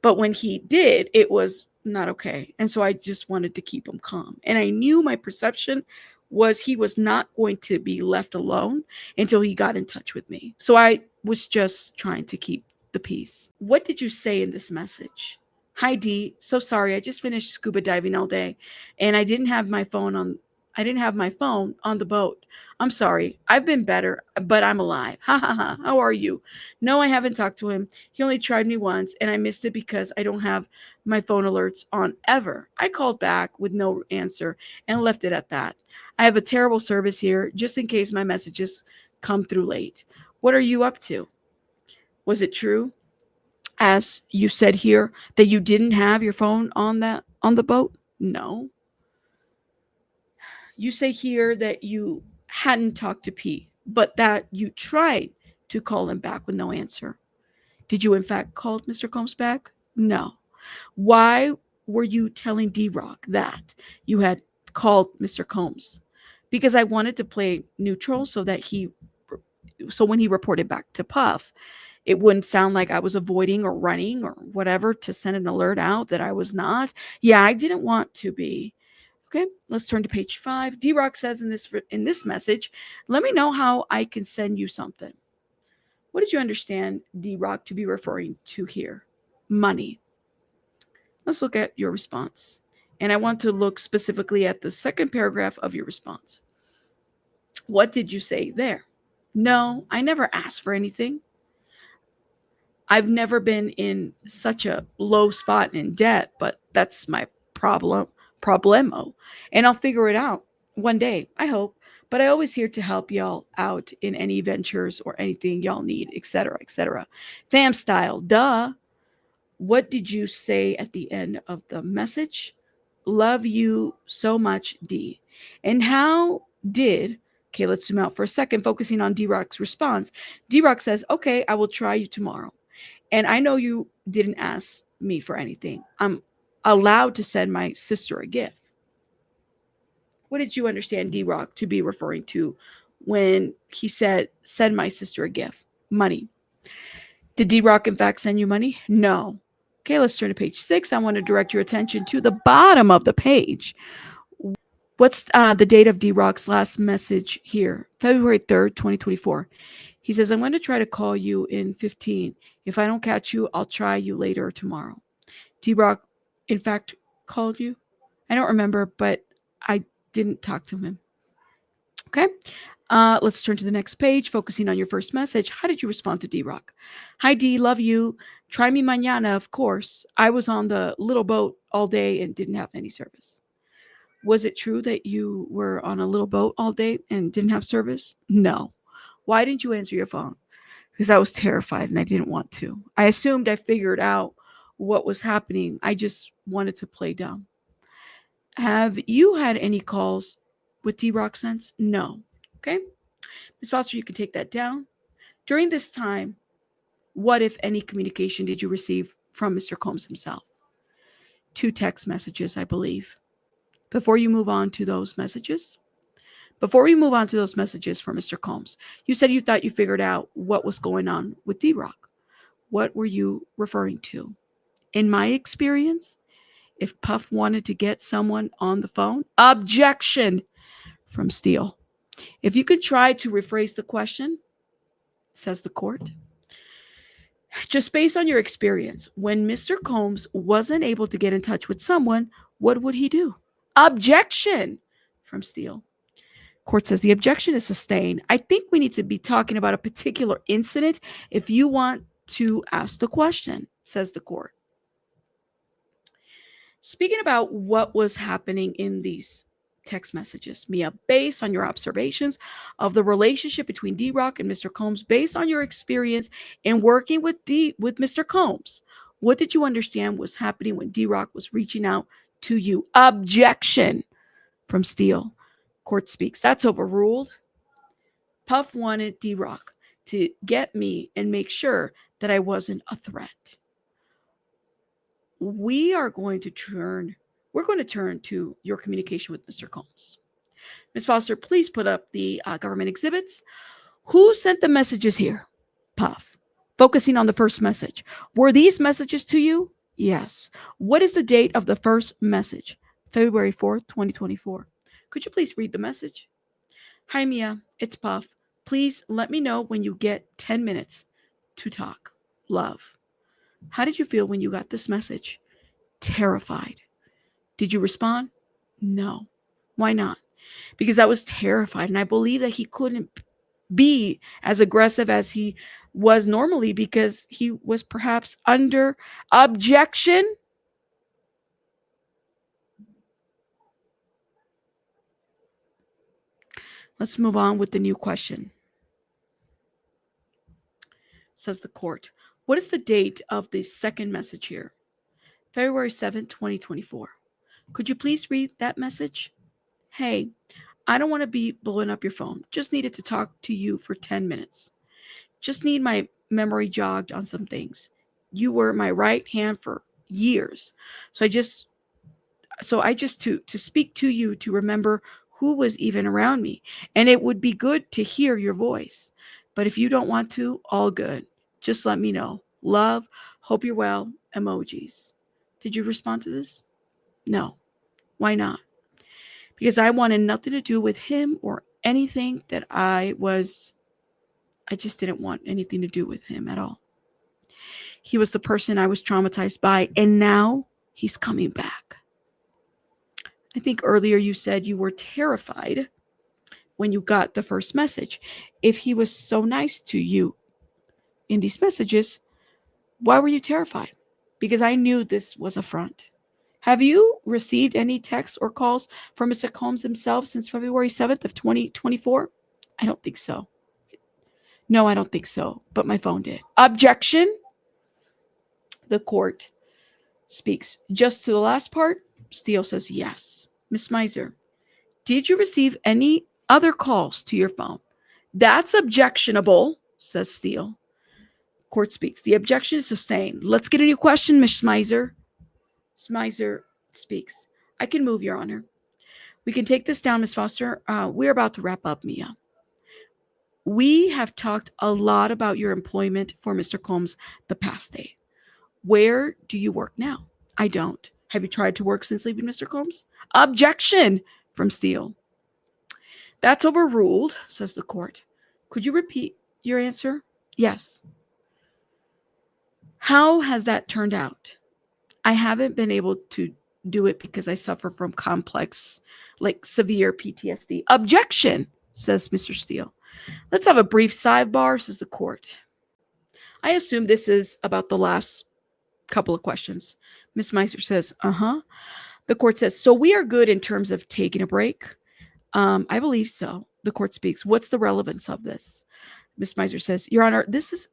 But when he did, it was not okay. And so I just wanted to keep him calm. And I knew my perception was he was not going to be left alone until he got in touch with me. So I was just trying to keep the peace. What did you say in this message? "Hi D, so sorry. I just finished scuba diving all day and I didn't have my phone on the boat. I'm sorry. I've been better, but I'm alive. Ha ha ha. How are you? No, I haven't talked to him. He only tried me once and I missed it because I don't have my phone alerts on ever. I called back with no answer and left it at that. I have a terrible service here just in case my messages come through late. What are you up to? Was it true, as you said here, that you didn't have your phone on the boat?" No. You say here that you hadn't talked to P, but that you tried to call him back with no answer. Did you in fact call Mr. Combs back? No. Why were you telling D-Rock that you had called Mr. Combs? Because I wanted to play neutral so when he reported back to Puff, it wouldn't sound like I was avoiding or running or whatever to send an alert out that I was not. Yeah, I didn't want to be. Okay, let's turn to page 5. D-Rock says in this message, "Let me know how I can send you something." What did you understand D-Rock to be referring to here? Money. Let's look at your response. And I want to look specifically at the second paragraph of your response. What did you say there? "No, I never asked for anything. I've never been in such a low spot in debt, but that's my problemo. And I'll figure it out one day, I hope. But I always here to help y'all out in any ventures or anything y'all need, etc., etc. Fam style, duh. What did you say at the end of the message? Love you so much, D." And how did, okay, let's zoom out for a second, focusing on D-Rock's response. D-Rock says, "Okay, I will try you tomorrow. And I know you didn't ask me for anything. I'm allowed to send my sister a gift." What did you understand D-Rock to be referring to when he said, "Send my sister a gift"? Money. Did D-Rock in fact send you money? No. Okay, let's turn to page 6. I want to direct your attention to the bottom of the page. What's the date of D-Rock's last message here? February 3rd, 2024. He says, "I'm going to try to call you in 15. If I don't catch you, I'll try you later or tomorrow." D-Rock, in fact, called you? I don't remember, but I didn't talk to him. Okay. Let's turn to the next page, focusing on your first message. How did you respond to D-Rock? "Hi, D, love you. Try me mañana, of course. I was on the little boat all day and didn't have any service." Was it true that you were on a little boat all day and didn't have service? No. Why didn't you answer your phone? Because I was terrified and I didn't want to. I assumed I figured out what was happening. I just wanted to play dumb. Have you had any calls with D-Rock since? No. Okay. Ms. Foster, you can take that down. During this time, what, if any, communication did you receive from Mr. Combs himself? 2 text messages, I believe. Before we move on to those messages from Mr. Combs, you said you thought you figured out what was going on with D-Rock. What were you referring to? In my experience, if Puff wanted to get someone on the phone, objection from Steele. If you could try to rephrase the question, says the court. Just based on your experience, when Mr. Combs wasn't able to get in touch with someone, what would he do? Objection from Steele. Court says the objection is sustained. I think we need to be talking about a particular incident if you want to ask the question, says the court. Speaking about what was happening in these text messages, Mia, based on your observations of the relationship between D-Rock and Mr. Combs, based on your experience in working with Mr. Combs, what did you understand was happening when D-Rock was reaching out to you? Objection from Steele. Court speaks. That's overruled. Puff wanted D-Rock to get me and make sure that I wasn't a threat. We're going to turn to your communication with Mr. Combs. Ms. Foster, please put up the government exhibits. Who sent the messages here? Puff. Focusing on the first message. Were these messages to you? Yes. What is the date of the first message? February 4th, 2024. Could you please read the message? Hi, Mia. It's Puff. Please let me know when you get 10 minutes to talk. Love. How did you feel when you got this message? Terrified. Did you respond? No. Why not? Because I was terrified, and I believe that he couldn't be as aggressive as he was normally because he was perhaps under objection. Let's move on with the new question. Says the court. What is the date of the second message here? February 7th, 2024. Could you please read that message? Hey, I don't want to be blowing up your phone. Just needed to talk to you for 10 minutes. Just need my memory jogged on some things. You were my right hand for years. So I just to speak to you, to remember who was even around me. And it would be good to hear your voice. But if you don't want to, all good. Just let me know. Love, hope you're well, emojis. Did you respond to this? No. Why not? Because I wanted nothing to do with him or anything that I just didn't want anything to do with him at all. He was the person I was traumatized by, and now he's coming back. I think earlier you said you were terrified when you got the first message. If he was so nice to you in these messages, why were you terrified? Because I knew this was a front. Have you received any texts or calls from Mr. Combs himself since February 7th of 2024? I don't think so. No, I don't think so, but my phone did. Objection. The court speaks. Just to the last part, Steele says yes. Miss Miser, did you receive any other calls to your phone? That's objectionable, says Steele. Court speaks. The objection is sustained. Let's get a new question, Miss Miser. Miss Miser speaks. I can move, Your Honor. We can take this down, Miss Foster. We're about to wrap up, Mia. We have talked a lot about your employment for Mr. Combs the past day. Where do you work now? I don't. Have you tried to work since leaving Mr. Combs? Objection from Steele. That's overruled, says the court. Could you repeat your answer? Yes. How has that turned out? I haven't been able to do it because I suffer from complex, like severe PTSD. Objection, says Mr. Steele. Let's have a brief sidebar, says the court. I assume this is about the last couple of questions. Ms. Meiser says, The court says, so we are good in terms of taking a break? I believe so. The court speaks. What's the relevance of this? Ms. Meiser says, Your Honor, this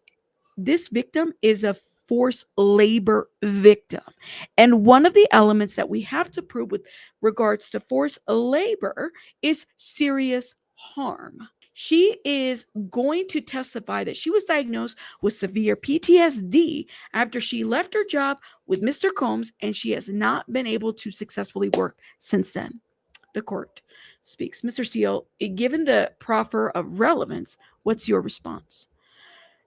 victim is a forced labor victim. And one of the elements that we have to prove with regards to forced labor is serious harm. She is going to testify that she was diagnosed with severe PTSD after she left her job with Mr. Combs, and she has not been able to successfully work since then. The court speaks. Mr. Steele, given the proffer of relevance, what's your response?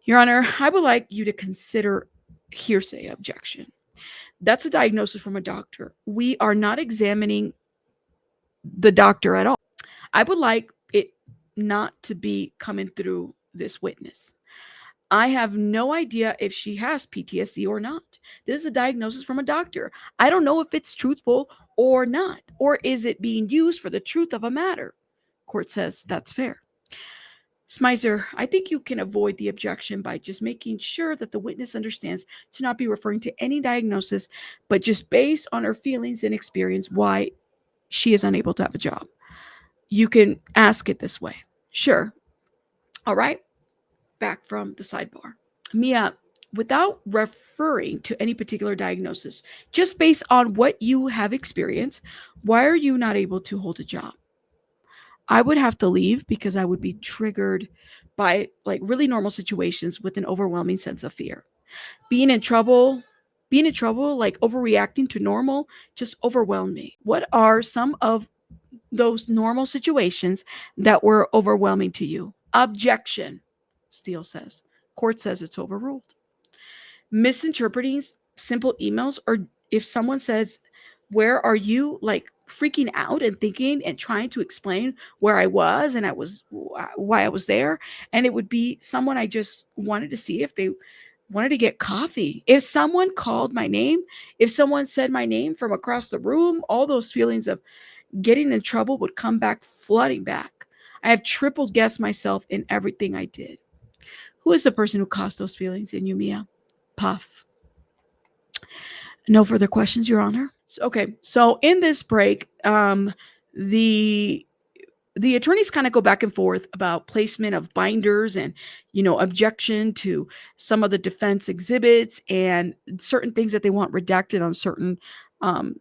Your Honor, I would like you to consider hearsay objection. That's a diagnosis from a doctor. We are not examining the doctor at all. I would like it not to be coming through this witness. I have no idea if she has PTSD or not. This is a diagnosis from a doctor. I don't know if it's truthful or not, or is it being used for the truth of a matter? Court says that's fair. Smizer, I think you can avoid the objection by just making sure that the witness understands to not be referring to any diagnosis, but just based on her feelings and experience why she is unable to have a job. You can ask it this way. Sure. All right. Back from the sidebar. Mia, without referring to any particular diagnosis, just based on what you have experienced, why are you not able to hold a job? I would have to leave because I would be triggered by like really normal situations with an overwhelming sense of fear. Being in trouble, like overreacting to normal, just overwhelmed me. What are some of those normal situations that were overwhelming to you? Objection, Steele says. Court says it's overruled. Misinterpreting simple emails, or if someone says, where are you, like freaking out and thinking and trying to explain where I was and why I was there, and it would be someone I just wanted to see if they wanted to get coffee. If someone called my name, if someone said my name from across the room, all those feelings of getting in trouble would come back flooding back. I have triple guessed myself in everything I did. Who is the person who caused those feelings in you, Mia? Puff. No further questions, Your Honor. Okay, so in this break, the attorneys kind of go back and forth about placement of binders and, objection to some of the defense exhibits and certain things that they want redacted on certain um,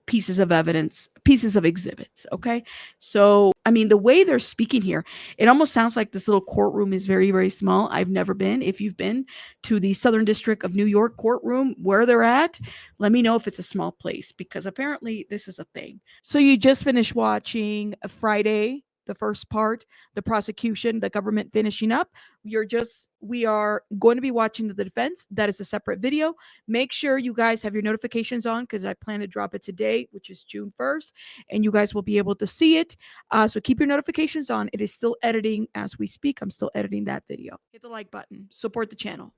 pieces of evidence, pieces of exhibits. Okay. So, I mean, the way they're speaking here, it almost sounds like this little courtroom is very, very small. I've never been. If you've been to the Southern District of New York courtroom where they're at, let me know if it's a small place, because apparently this is a thing. So, you just finished watching Friday, the first part, the prosecution, the government finishing up. We are going to be watching the defense. That is a separate video. Make sure you guys have your notifications on, because I plan to drop it today, which is June 1st, and you guys will be able to see it. So keep your notifications on. It is still editing as we speak. I'm still editing that video. Hit the like button. Support the channel.